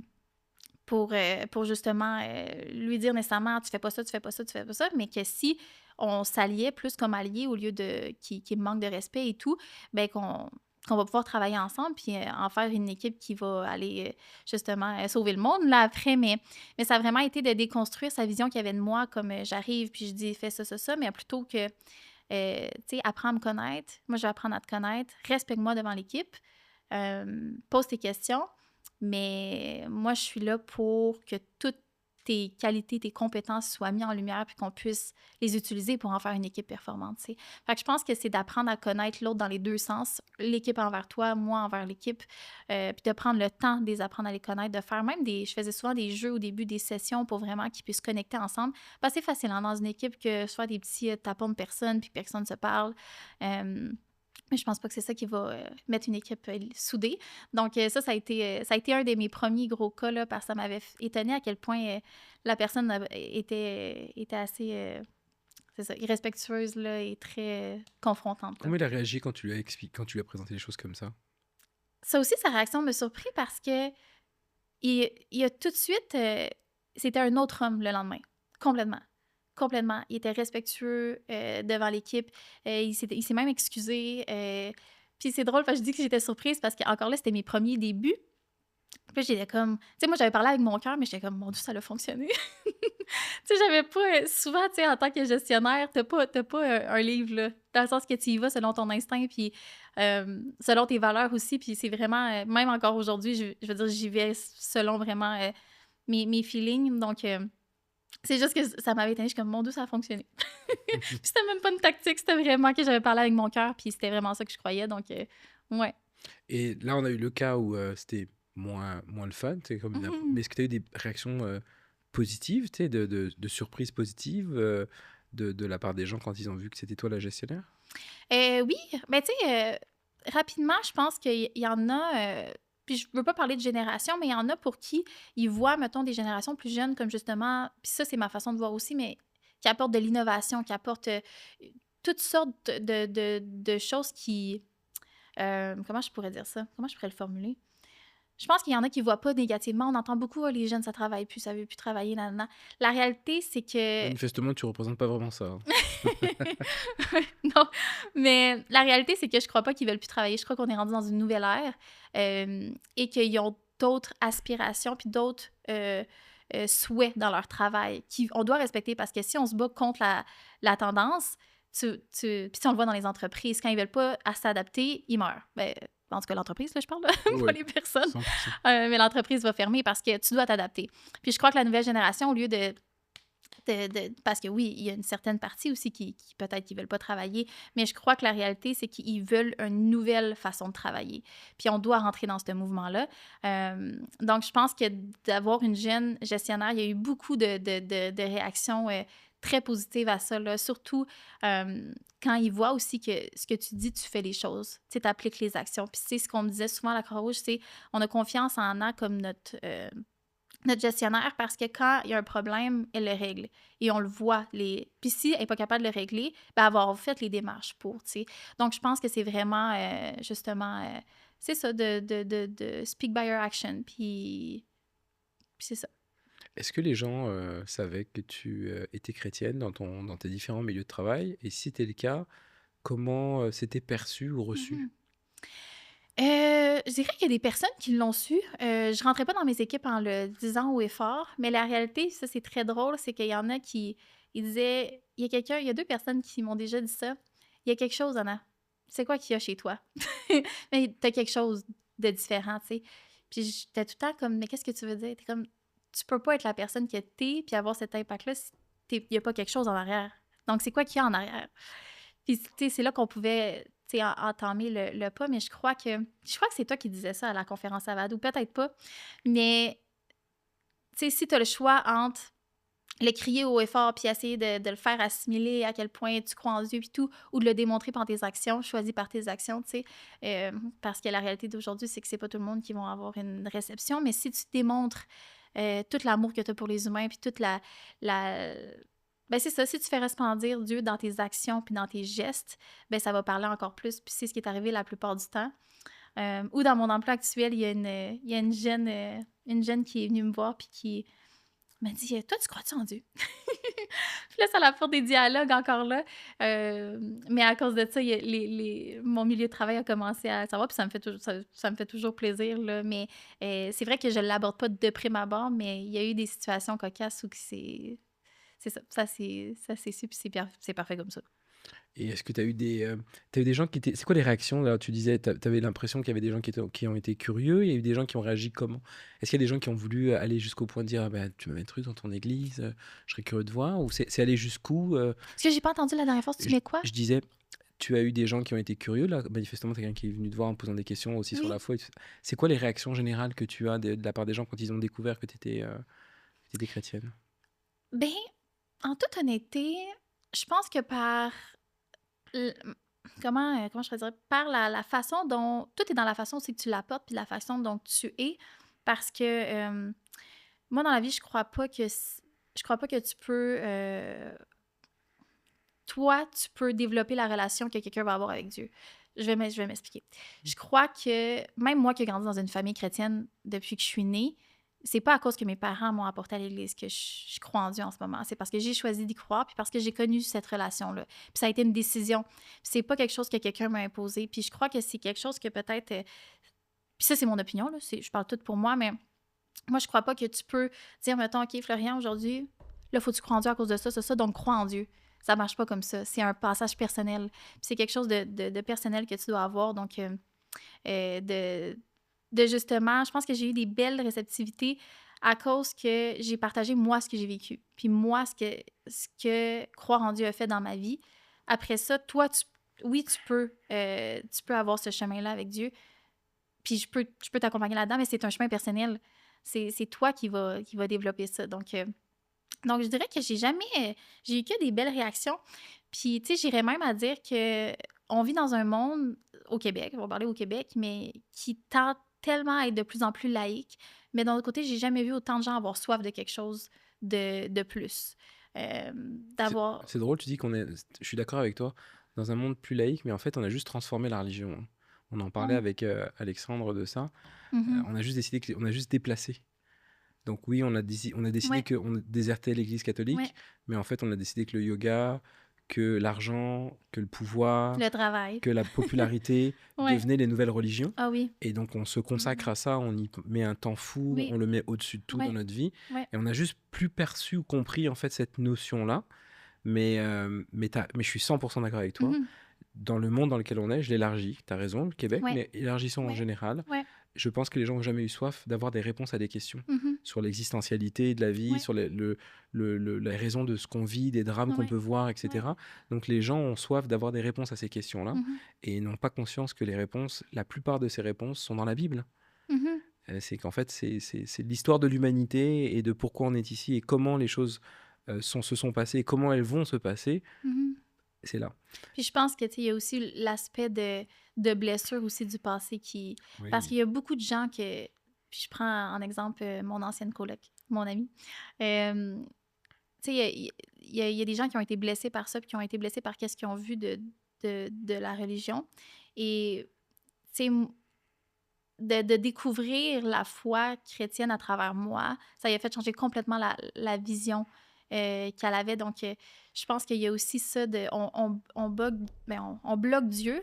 pour justement lui dire nécessairement tu fais pas ça, tu fais pas ça, tu fais pas ça, mais que si on s'alliait plus comme alliés au lieu de qu'il me manque de respect et tout, ben qu'on va pouvoir travailler ensemble puis en faire une équipe qui va aller justement sauver le monde là après. Mais ça a vraiment été de déconstruire sa vision qu'il y avait de moi comme j'arrive puis je dis fais ça, ça, ça, mais plutôt que, tu sais, apprends à me connaître. Moi, je vais apprendre à te connaître. Respecte-moi devant l'équipe. Pose tes questions. Mais moi, je suis là pour que toutes tes qualités, tes compétences soient mises en lumière puis qu'on puisse les utiliser pour en faire une équipe performante, tu sais. Fait que je pense que c'est d'apprendre à connaître l'autre dans les deux sens, l'équipe envers toi, moi envers l'équipe, puis de prendre le temps de les apprendre à les connaître, de faire même des... Je faisais souvent des jeux au début des sessions pour vraiment qu'ils puissent connecter ensemble. Parce que c'est facile, hein, dans une équipe que ce soit des petits tapons de personnes puis que personne ne se parle. Mais je pense pas que c'est ça qui va mettre une équipe soudée. Donc, ça a été un de mes premiers gros cas, là, parce que ça m'avait étonné à quel point la personne était assez, c'est ça, irrespectueuse, là, et très confrontante, là. Comment il a réagi quand tu lui as expliqué, quand tu lui as présenté les choses comme ça? Ça aussi, sa réaction me surprit parce que il a tout de suite... c'était un autre homme le lendemain. Complètement. Complètement. Il était respectueux devant l'équipe. Il s'est même excusé. Puis c'est drôle parce que je dis que j'étais surprise parce qu'encore là, c'était mes premiers débuts. Puis là, j'étais comme... Tu sais, moi, j'avais parlé avec mon cœur, mais j'étais comme, mon Dieu, ça a fonctionné. Tu sais, j'avais pas... souvent, tu sais, en tant que gestionnaire, t'as pas un livre, là. Dans le sens que tu y vas selon ton instinct, puis selon tes valeurs aussi. Puis c'est vraiment... même encore aujourd'hui, je veux dire, j'y vais selon vraiment mes feelings. Donc... c'est juste que ça m'avait étonné. Je suis comme, mon Dieu, ça a fonctionné. Puis c'était même pas une tactique, c'était vraiment que j'avais parlé avec mon cœur, puis c'était vraiment ça que je croyais. Donc, ouais. Et là, on a eu le cas où c'était moins le fun, tu sais, comme mais est-ce que tu as eu des réactions positives, tu sais, de surprises positives de la part des gens quand ils ont vu que c'était toi la gestionnaire? Oui, mais tu sais, rapidement, je pense qu'il y en a. Puis je veux pas parler de génération, mais il y en a pour qui ils voient, mettons, des générations plus jeunes comme justement. Puis ça, c'est ma façon de voir aussi, mais qui apportent de l'innovation, qui apportent toutes sortes de choses qui. Comment je pourrais dire ça? Comment je pourrais le formuler? Je pense qu'il y en a qui ne voient pas négativement. On entend beaucoup, ah, les jeunes, ça travaille plus, ça veut plus travailler, nanana. La réalité, c'est que... Manifestement, tu représentes pas vraiment ça, hein. non, mais la réalité, c'est que je crois pas qu'ils veulent plus travailler. Je crois qu'on est rendu dans une nouvelle ère et qu'ils ont d'autres aspirations puis d'autres souhaits dans leur travail qu'on doit respecter parce que si on se bat contre la tendance, puis si on le voit dans les entreprises, quand ils veulent pas à s'adapter, ils meurent. Ben, en tout cas, l'entreprise, là, je parle, là, pas Oui, les personnes. 100%. Mais l'entreprise va fermer parce que tu dois t'adapter. Puis je crois que la nouvelle génération, au lieu parce que oui, il y a une certaine partie aussi qui peut-être qui veulent pas travailler, mais je crois que la réalité, c'est qu'ils veulent une nouvelle façon de travailler. Puis on doit rentrer dans ce mouvement-là. Donc, je pense que d'avoir une jeune gestionnaire, il y a eu beaucoup de réactions très positives à ça, là. Surtout quand ils voient aussi que ce que tu dis, tu fais les choses. Tu appliques les actions. Puis c'est ce qu'on me disait souvent à la Croix-Rouge, c'est on a confiance en Anna comme notre gestionnaire parce que quand il y a un problème, elle le règle. Et on le voit. Puis si elle n'est pas capable de le régler, ben avoir fait les démarches pour, tu sais. Donc, je pense que c'est vraiment, justement, c'est ça, de speak by your action. Puis c'est ça. Est-ce que les gens savaient que tu étais chrétienne dans tes différents milieux de travail? Et si c'était le cas, comment c'était perçu ou reçu? Mhm. Je dirais qu'il y a des personnes qui l'ont su. Je rentrais pas dans mes équipes en le disant haut et fort, mais la réalité, ça, c'est très drôle, c'est qu'il y en a qui ils disaient il y a 2 personnes qui m'ont déjà dit ça: «Il y a quelque chose, Anna. C'est quoi qu'il y a chez toi? Mais tu quelque chose de différent», tu sais? Puis j'étais tout le temps comme: «Mais qu'est-ce que tu veux dire?» Tu comme: «Tu peux pas être la personne que tu puis avoir cet impact-là si il y a pas quelque chose en arrière. Donc c'est quoi qu'il y a en arrière?» Puis, tu sais, c'est là qu'on pouvait, tu sais, entamer le pas, mais je crois que c'est toi qui disais ça à la conférence Avad ou peut-être pas. Mais, tu sais, si tu as le choix entre le crier haut et fort puis essayer de le faire assimiler à quel point tu crois en Dieu puis tout, ou de le démontrer par tes actions, choisis par tes actions, tu sais. Parce que la réalité d'aujourd'hui, c'est que c'est pas tout le monde qui va avoir une réception, mais si tu démontres tout l'amour que tu as pour les humains puis toute la ben c'est ça, si tu fais resplendir Dieu dans tes actions puis dans tes gestes, ben ça va parler encore plus. Puis c'est ce qui est arrivé la plupart du temps. Ou dans mon emploi actuel, il y a une jeune qui est venue me voir puis qui m'a dit: «Toi, tu crois-tu en Dieu?» Puis là, ça apporte des dialogues encore là. Mais à cause de ça, il y a mon milieu de travail a commencé à savoir, puis ça me fait toujours plaisir, là. Mais c'est vrai que je ne l'aborde pas de prime abord, mais il y a eu des situations cocasses où que c'est ça. Ça s'est su, puis c'est parfait comme ça. Et est-ce que tu eu des gens qui étaient c'est quoi les réactions là? Tu disais, tu avais l'impression qu'il y avait des gens qui ont été curieux, il y a eu des gens qui ont réagi comment? Est-ce qu'il y a des gens qui ont voulu aller jusqu'au point de dire: «Ah bah, tu m'as intrus dans ton église, je serais curieux de voir» ou c'est allé jusqu'où, Est-ce que j'ai pas entendu la dernière fois, tu je mets quoi? je disais, tu as eu des gens qui ont été curieux là, manifestement tu quelqu'un qui est venu te voir en posant des questions aussi sur Oui. la foi et tout ça. C'est quoi les réactions générales que tu as de la part des gens quand ils ont découvert que tu étais chrétienne? Ben, en toute honnêteté, je pense que par l comment je pourrais dire? Par la façon dont tout est dans la façon aussi que tu l'apportes puis la façon dont tu es. Parce que, moi, dans la vie, je crois pas que tu peux, toi, tu peux développer la relation que quelqu'un va avoir avec Dieu. Je vais m'expliquer. Je crois que même moi qui ai grandi dans une famille chrétienne depuis que je suis née, c'est pas à cause que mes parents m'ont apporté à l'Église que je crois en Dieu en ce moment. C'est parce que j'ai choisi d'y croire, puis parce que j'ai connu cette relation-là. Puis ça a été une décision. Puis c'est pas quelque chose que quelqu'un m'a imposé. Puis je crois que c'est quelque chose que peut-être... puis ça, c'est mon opinion, là. Je parle tout pour moi, mais moi, je crois pas que tu peux dire, mettons, OK, Florian, aujourd'hui, là, faut que tu crois en Dieu à cause de ça, donc crois en Dieu. Ça marche pas comme ça. C'est un passage personnel. Puis c'est quelque chose de personnel que tu dois avoir. Donc, euh, de, de justement, je pense que j'ai eu des belles réceptivités à cause que j'ai partagé, moi, ce que j'ai vécu. Puis moi, ce que croire en Dieu a fait dans ma vie. Après ça, toi, oui, tu peux avoir ce chemin-là avec Dieu. Puis je peux t'accompagner là-dedans, mais c'est un chemin personnel. C'est toi qui va développer ça. Donc, je dirais que j'ai eu que des belles réactions. Puis, tu sais, j'irais même à dire que on vit dans un monde, au Québec, on va parler au Québec, mais qui tend tellement à être de plus en plus laïque. Mais d'un autre côté, j'ai jamais vu autant de gens avoir soif de quelque chose de plus. D'avoir... C'est drôle, tu dis qu'on est je suis d'accord avec toi, dans un monde plus laïque, mais en fait, on a juste transformé la religion, hein. On en parlait Oh. avec, Alexandre de ça. Mhm. On a juste décidé on a juste déplacé. Donc oui, on a décidé Ouais, qu'on désertait l'Église ouais. catholique, mais en fait, on a décidé que le yoga, que l'argent, que le pouvoir, Le travail. que la popularité Ouais. devenaient les nouvelles religions. Ah oui. Et donc, on se consacre Mhm. à ça, on y met un temps fou, Oui. on le met au-dessus de tout dans Ouais. notre vie. Ouais. Et on a juste plus perçu ou compris en fait cette notion-là. Mais je suis 100% d'accord avec toi. Mhm. Dans le monde dans lequel on est, je l'élargis, tu as raison, le Québec, Ouais. mais élargissons en Ouais. général. Ouais. Je pense que les gens n'ont jamais eu soif d'avoir des réponses à des questions Mhm. sur l'existentialité de la vie, Ouais. sur la raison de ce qu'on vit, des drames qu'on Ouais. peut voir, Ouais. etc. Donc les gens ont soif d'avoir des réponses à ces questions-là Mhm. et n'ont pas conscience que les réponses, la plupart de ces réponses sont dans la Bible. Mhm. C'est qu'en fait, c'est l'histoire de l'humanité et de pourquoi on est ici et comment les choses se sont passées et comment elles vont se passer. Mhm. C'est là. Puis je pense que, tu sais, il y a aussi l'aspect de blessure aussi du passé qui... Parce Oui. qu'il y a beaucoup de gens que... Puis je prends en exemple mon ancienne coloc, mon amie. Euh, Tu sais, il y a des gens qui ont été blessés par ça, puis qui ont été blessés par qu'est-ce qu'ils ont vu de la religion. Et, tu sais, de découvrir la foi chrétienne à travers moi, ça lui a fait changer complètement la vision qu'elle avait. Donc, je pense qu'il y a aussi ça de... On bloque Dieu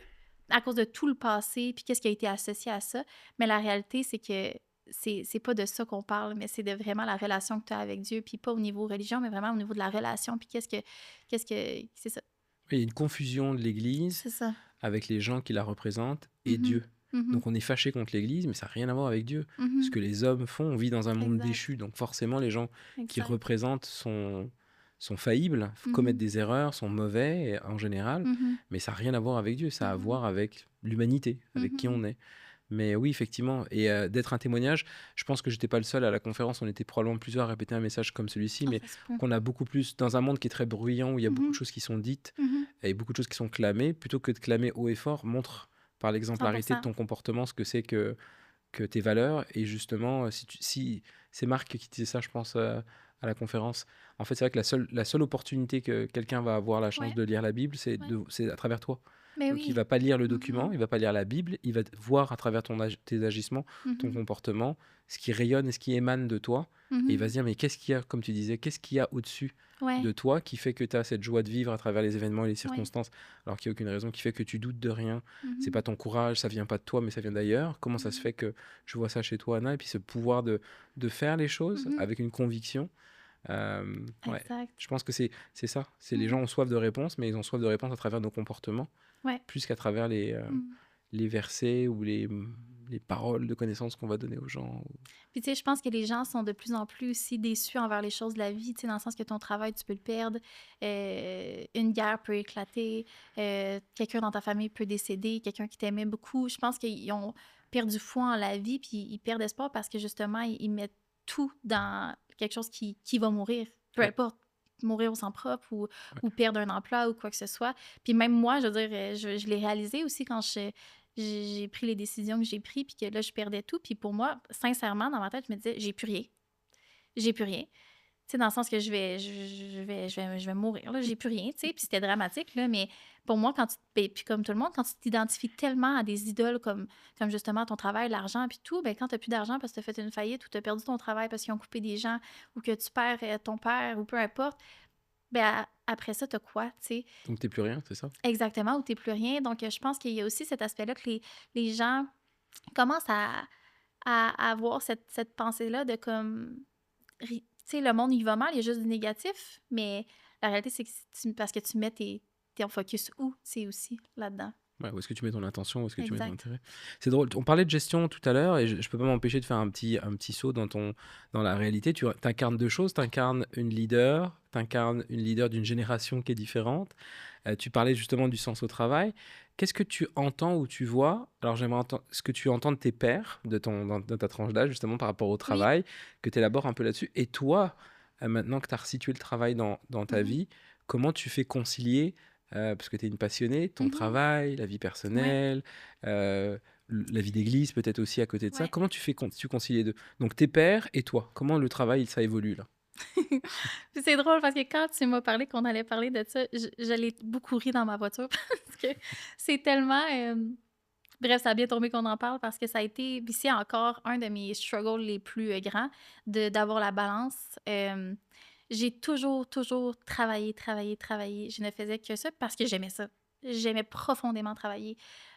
à cause de tout le passé, puis qu'est-ce qui a été associé à ça. Mais la réalité, c'est que c'est pas de ça qu'on parle, mais c'est de vraiment la relation que tu as avec Dieu, puis pas au niveau religion, mais vraiment au niveau de la relation, puis c'est ça, Il y a une confusion de l'Église c'est ça. avec les gens qui la représentent et Mhm. Dieu. Mhm. Donc on est fâché contre l'Église, mais ça n'a rien à voir avec Dieu. Ce Mhm. que les hommes font, on vit dans un monde Exact, déchu, donc forcément les gens qui exact. représentent sont faillibles, commettent Mhm. des erreurs, sont mauvais en général, Mhm. mais ça n'a rien à voir avec Dieu, ça a à Mhm. voir avec l'humanité, avec qui Mhm. on est. Mais oui, effectivement, et d'être un témoignage, je pense que j'étais pas le seul à la conférence, on était probablement plusieurs à répéter un message comme celui-ci, Ah, mais ça se peut. qu'on a beaucoup plus, dans un monde qui est très bruyant, où il y a beaucoup de Mhm. choses qui sont dites, Mhm. et beaucoup de choses qui sont clamées, plutôt que de clamer haut et fort, montre par l'exemplarité de 100%. ton comportement ce que c'est que tes valeurs. Et justement, si c'est Marc qui disait ça, je pense, à la conférence, en fait, c'est vrai que la seule opportunité que quelqu'un va avoir la chance Ouais, de lire la Bible, ouais. c'est à travers toi. Mais Donc, il oui. va pas lire le document, Mhm. il va pas lire la Bible, il va voir à travers tes agissements, ton Mhm. comportement, ce qui rayonne et ce qui émane de toi. Et il va Mhm. se dire, mais qu'est-ce qu'il y a, comme tu disais, qu'est-ce qu'il y a au-dessus de Ouais, toi qui fait que tu as cette joie de vivre à travers les événements et les ouais. circonstances, alors qu'il n'y a aucune raison qui fait que tu doutes de rien. C'est Mhm. pas ton courage, ça vient pas de toi, mais ça vient d'ailleurs. Comment ça se Mhm. fait que je vois ça chez toi, Anna? Et puis ce pouvoir de faire les choses Mhm. avec une conviction. Ouais, Exact. je pense que c'est ça. C'est les gens Mhm. ont soif de réponses, mais ils ont soif de réponses à travers nos comportements, Ouais. plus qu'à travers Mhm. les versets ou les paroles de connaissances qu'on va donner aux gens. Puis, tu sais, je pense que les gens sont de plus en plus aussi déçus envers les choses de la vie, tu sais, dans le sens que ton travail, tu peux le perdre, une guerre peut éclater, quelqu'un dans ta famille peut décéder, quelqu'un qui t'aimait beaucoup. Je pense qu'ils ont perdu foi en la vie, puis ils perdent espoir parce que justement, ils mettent tout dans quelque chose qui va mourir, peu Ouais, importe, mourir au sang propre ouais. ou perdre un emploi ou quoi que ce soit. Puis même moi, je veux dire, je l'ai réalisé aussi quand j'ai pris les décisions que j'ai prises, puis que là, je perdais tout. Puis pour moi, sincèrement, dans ma tête, je me disais, j'ai plus rien. J'ai plus rien. Tu sais, dans le sens que je vais mourir, là, j'ai plus rien, tu sais. Puis c'était dramatique, là, mais pour moi, puis comme tout le monde, quand tu t'identifies tellement à des idoles comme justement ton travail, l'argent, puis tout, ben quand t'as plus d'argent parce que t'as fait une faillite ou t'as perdu ton travail parce qu'ils ont coupé des gens ou que tu perds ton père ou peu importe, ben après ça, t'as quoi, tu sais? Donc t'es plus rien, c'est ça? Exactement, ou t'es plus rien. Donc, je pense qu'il y a aussi cet aspect-là que les gens commencent à avoir cette pensée-là de comme, tu sais, le monde, il va mal, il y a juste du négatif, mais la réalité, c'est que parce que tu mets tes focus où, tu sais, aussi, là-dedans. Ouais, où est-ce que tu mets ton intention, où est-ce que tu mets ton Exact. intérêt? C'est drôle, on parlait de gestion tout à l'heure et je peux pas m'empêcher de faire un petit saut dans la réalité. Tu incarnes deux choses, tu incarnes une leader d'une génération qui est différente. Tu parlais justement du sens au travail. Qu'est-ce que tu entends ou tu vois? Alors j'aimerais entendre ce que tu entends de tes pairs, dans ta tranche d'âge, justement par rapport au Oui. travail, que tu élabores un peu là-dessus. Et toi, maintenant que tu as resitué le travail dans ta Mhm. vie, comment tu fais concilier, parce que tu es une passionnée, ton Mhm. travail, la vie Ouais, personnelle, la vie d'église peut-être aussi à côté de ça. ouais. Comment tu concilies les deux? Donc tes pairs et toi, comment le travail, ça évolue là? Puis c'est drôle parce que quand tu m'as parlé qu'on allait parler de ça, je l'ai beaucoup ri dans ma voiture parce que c'est tellement... bref, ça a bien tombé qu'on en parle parce que ça a été, puis c'est encore un de mes struggles les plus grands, d'avoir la balance. J'ai toujours, toujours travaillé, travaillé, travaillé. Je ne faisais que ça parce que j'aimais ça. J'aimais profondément travailler.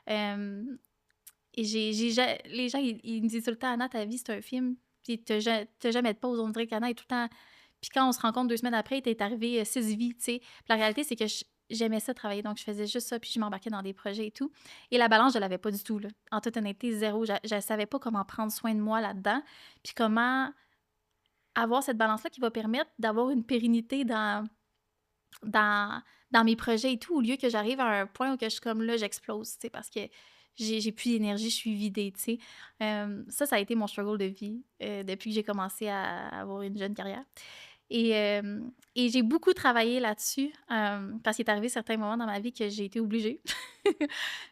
Euh, et les gens, ils me disent tout le temps, Anna, ta vie, c'est un film. Puis t'as jamais de pause. On dirait qu'Anna est tout le temps. Puis quand on se rencontre 2 semaines après, t'es arrivé 6 vies, tu sais. Puis la réalité, c'est que j'aimais ça travailler. Donc, je faisais juste ça, puis je m'embarquais dans des projets et tout. Et la balance, je l'avais pas du tout, là. En toute honnêteté, zéro. Je savais pas comment prendre soin de moi là-dedans. Puis comment avoir cette balance-là qui va permettre d'avoir une pérennité dans, dans mes projets et tout, au lieu que j'arrive à un point où que je suis comme là, j'explose, tu sais, parce que j'ai plus d'énergie, je suis vidée, tu sais. Ça a été mon struggle de vie depuis que j'ai commencé à avoir une jeune carrière. Et j'ai beaucoup travaillé là-dessus parce qu'il est arrivé certains moments dans ma vie que j'ai été obligée.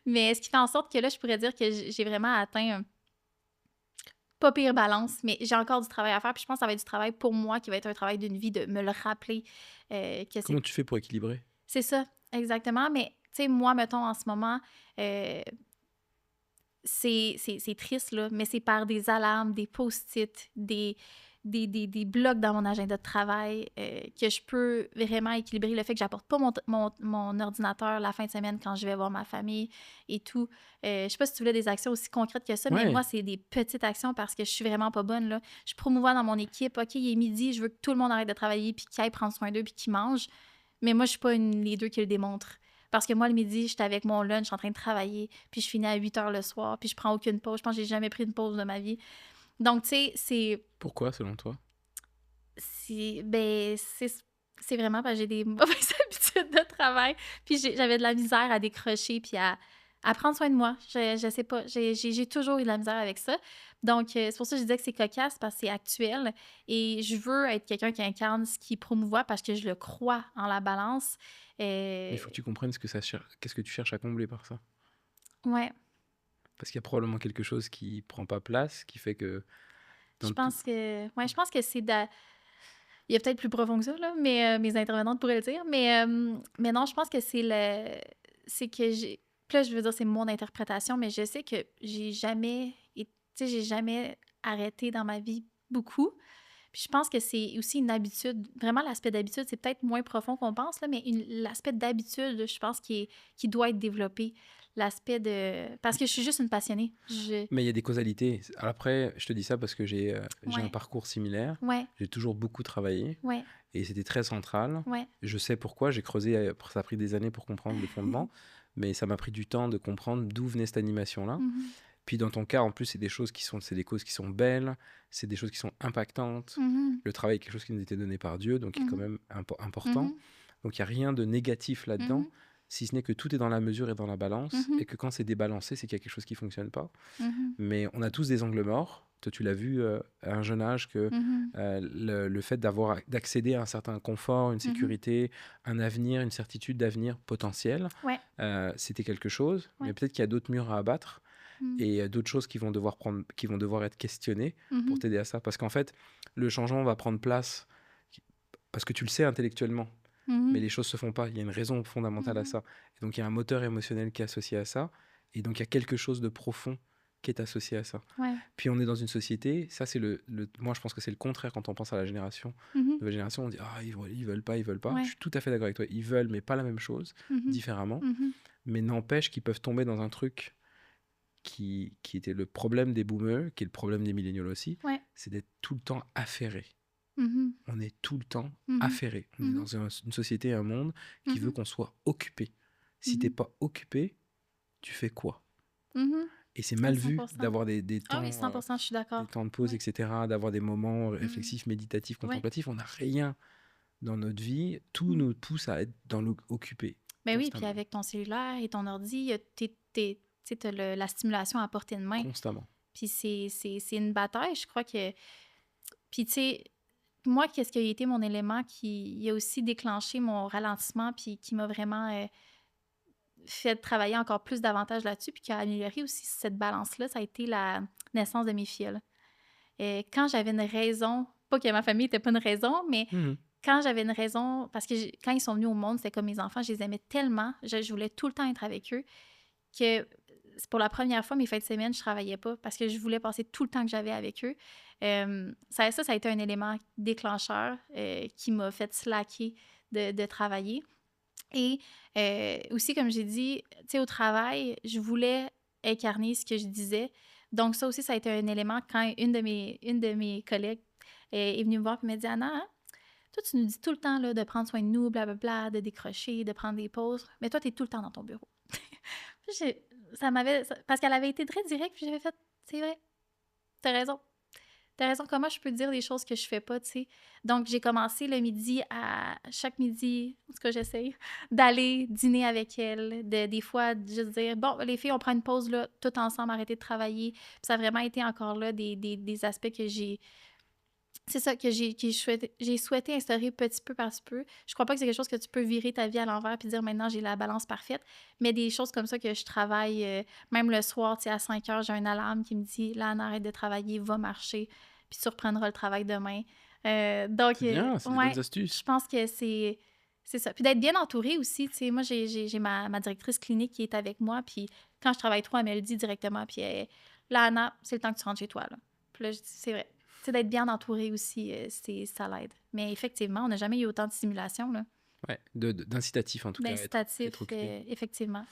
Mais ce qui fait en sorte que là, je pourrais dire que j'ai vraiment atteint un pas pire balance, mais j'ai encore du travail à faire. Puis je pense que ça va être du travail pour moi qui va être un travail d'une vie de me le rappeler que Comment tu fais pour équilibrer? c'est ça, exactement. Mais tu sais, moi, mettons, en ce moment, euh, c'est triste, là, mais c'est par des alarmes, des post-it, des blocs dans mon agenda de travail, que je peux vraiment équilibrer le fait que j'apporte pas mon ordinateur la fin de semaine quand je vais voir ma famille et tout. Je sais pas si tu voulais des actions aussi concrètes que ça, mais Ouais, moi, c'est des petites actions parce que je suis vraiment pas bonne, là. Je promouvois dans mon équipe, OK, il est midi, je veux que tout le monde arrête de travailler puis qu'il aille prendre soin d'eux puis qu'ils mangent. Mais moi, je suis pas une leader qui le démontre. Parce que moi, le midi, j'étais avec mon lunch en train de travailler, puis je finis à 8 heures le soir, puis je prends aucune pause. Je pense que j'ai jamais pris une pause de ma vie. Donc, tu sais, pourquoi selon toi? ben, c'est vraiment parce que j'ai des mauvaises habitudes de travail. Puis j'avais de la misère à décrocher puis à prendre soin de moi. Je sais pas, j'ai toujours eu de la misère avec ça. Donc, c'est pour ça que je disais que c'est cocasse parce que c'est actuel. Et je veux être quelqu'un qui incarne ce qui promouvoit parce que je le crois en la balance. Mais il faut que tu comprennes qu'est-ce que tu cherches à combler par ça. Ouais, Parce qu'il y a probablement quelque chose qui prend pas place, qui fait que je dans tout... pense que, ouais, je pense que c'est il y a peut-être plus profond que ça, là, mais mes intervenantes pourraient le dire. Mais non, je pense que c'est que j'ai. Puis là, je veux dire, c'est mon interprétation, mais je sais que j'ai jamais arrêté dans ma vie beaucoup. Puis je pense que c'est aussi une habitude. Vraiment, l'aspect d'habitude, c'est peut-être moins profond qu'on pense, là, mais l'aspect d'habitude, je pense, qui doit être développé. L'aspect de. Parce que je suis juste une passionnée. Mais il y a des causalités. Alors après, je te dis ça parce que j'ai un Ouais, parcours similaire. ouais, J'ai toujours beaucoup travaillé ouais, et c'était très central. ouais. Je sais pourquoi, j'ai creusé, ça a pris des années pour comprendre les fondements, mais ça m'a pris du temps de comprendre d'où venait cette animation-là. Mhm, Puis dans ton cas, en plus, c'est des causes qui sont belles, c'est des choses qui sont impactantes. mhm, Le travail est quelque chose qui nous était donné par Dieu, donc qui est quand mhm, même important. mhm, Donc il n'y a rien de négatif là-dedans, mhm, si ce n'est que tout est dans la mesure et dans la balance, mhm, et que quand c'est débalancé, c'est qu'il y a quelque chose qui ne fonctionne pas. mhm, Mais on a tous des angles morts. Toi, tu l'as vu à un jeune âge que mhm, le fait d'accéder à un certain confort, une mhm. sécurité, un avenir, une certitude d'avenir potentiel, Ouais, c'était quelque chose. ouais. Mais peut-être qu'il y a d'autres murs à abattre Mhm, et d'autres choses qui vont devoir être questionnées pour mhm, t'aider à ça. Parce qu'en fait, le changement va prendre place parce que tu le sais intellectuellement, mais mhm, les choses se font pas. Il y a une raison fondamentale à mhm. ça. Et donc, il y a un moteur émotionnel qui est associé à ça. Et donc, il y a quelque chose de profond qui est associé à ça. Ouais. Puis, on est dans une société, ça, c'est moi, je pense que c'est le contraire quand on pense à la Mhm, nouvelle génération. On dit, ah, ils veulent pas, ils veulent pas. Je ouais. suis tout à fait d'accord avec toi. Ils veulent, mais pas la même chose, Mhm, différemment. mhm, Mais n'empêche qu'ils peuvent tomber dans un truc qui était le problème des boomers, qui est le problème des milléniaux aussi, ouais. c'est d'être tout le temps affairé. Mhm, On est tout le temps mhm, affairé. On est mhm, dans une société, un monde qui veut mhm, qu'on soit occupé. Si t'es mhm, pas occupé, tu fais quoi? mhm. Et c'est À mal vu 100%. d'avoir Ah oui, 100%, je suis des d'accord. temps de pause, Ouais. etc., d'avoir des moments Mhm, réflexifs, méditatifs, ouais. contemplatifs. On n'a rien dans notre vie. Tout Mhm. nous pousse à être dans l'occupé Ben oui, puis constamment. avec ton cellulaire et ton ordi, tu sais, t'as la stimulation à portée de main. Constamment. Puis c'est une bataille, je crois que. Puis tu sais, moi, qu'est-ce qui a été mon élément qui a aussi déclenché mon ralentissement, puis qui m'a vraiment fait travailler encore plus davantage là-dessus, puis qui a amélioré aussi cette balance-là, ça a été la naissance de mes filles. Et quand j'avais une raison, pas que ma famille n'était pas une raison, mais Mhm. quand j'avais une raison, parce que quand ils sont venus au monde, c'était comme mes enfants, je les aimais tellement, je voulais tout le temps être avec eux, que pour la première fois, mes fins de semaine, je travaillais pas parce que je voulais passer tout le temps que j'avais avec eux. Ça a été un élément déclencheur qui m'a fait slacker de travailler. Et aussi, comme j'ai dit, tu sais, au travail, je voulais incarner ce que je disais. Donc, ça aussi, ça a été un élément quand une de mes collègues est venue me voir et m'a dit Anna, hein, toi, tu nous dis tout le temps là, de prendre soin de nous, blablabla, de décrocher, de prendre des pauses, mais toi, tu es tout le temps dans ton bureau. Puis parce qu'elle avait été très directe, puis j'avais fait c'est vrai, t'as raison. T'as raison, comment je peux te dire des choses que je fais pas, tu sais? Donc, j'ai commencé le midi chaque midi, en tout cas, j'essaye, d'aller dîner avec elle, des fois, juste dire, bon, les filles, on prend une pause, là, tout ensemble, arrêter de travailler. Puis ça a vraiment été encore là des aspects que j'ai. C'est ça que j'ai souhaité instaurer petit peu par petit peu. Je crois pas que c'est quelque chose que tu peux virer ta vie à l'envers puis dire maintenant j'ai la balance parfaite, mais des choses comme ça que je travaille, même le soir, tu sais, à 5 heures, j'ai une alarme qui me dit là, Anna, arrête de travailler, va marcher, puis tu reprendras le travail demain. Donc, C'est bien, c'est des ouais, bonnes je astuces. pense que c'est ça. Puis d'être bien entourée aussi, tu sais, moi, j'ai ma directrice clinique qui est avec moi, puis quand je travaille trop, elle me le dit directement, puis là, Anna, c'est le temps que tu rentres chez toi, là. Puis là, je dis, c'est vrai. Tu sais, d'être bien entouré aussi, ça l'aide. Mais effectivement, on n'a jamais eu autant de stimulation, là. Ouais, d'incitatif en tout cas, être D'incitatif, occupé. effectivement.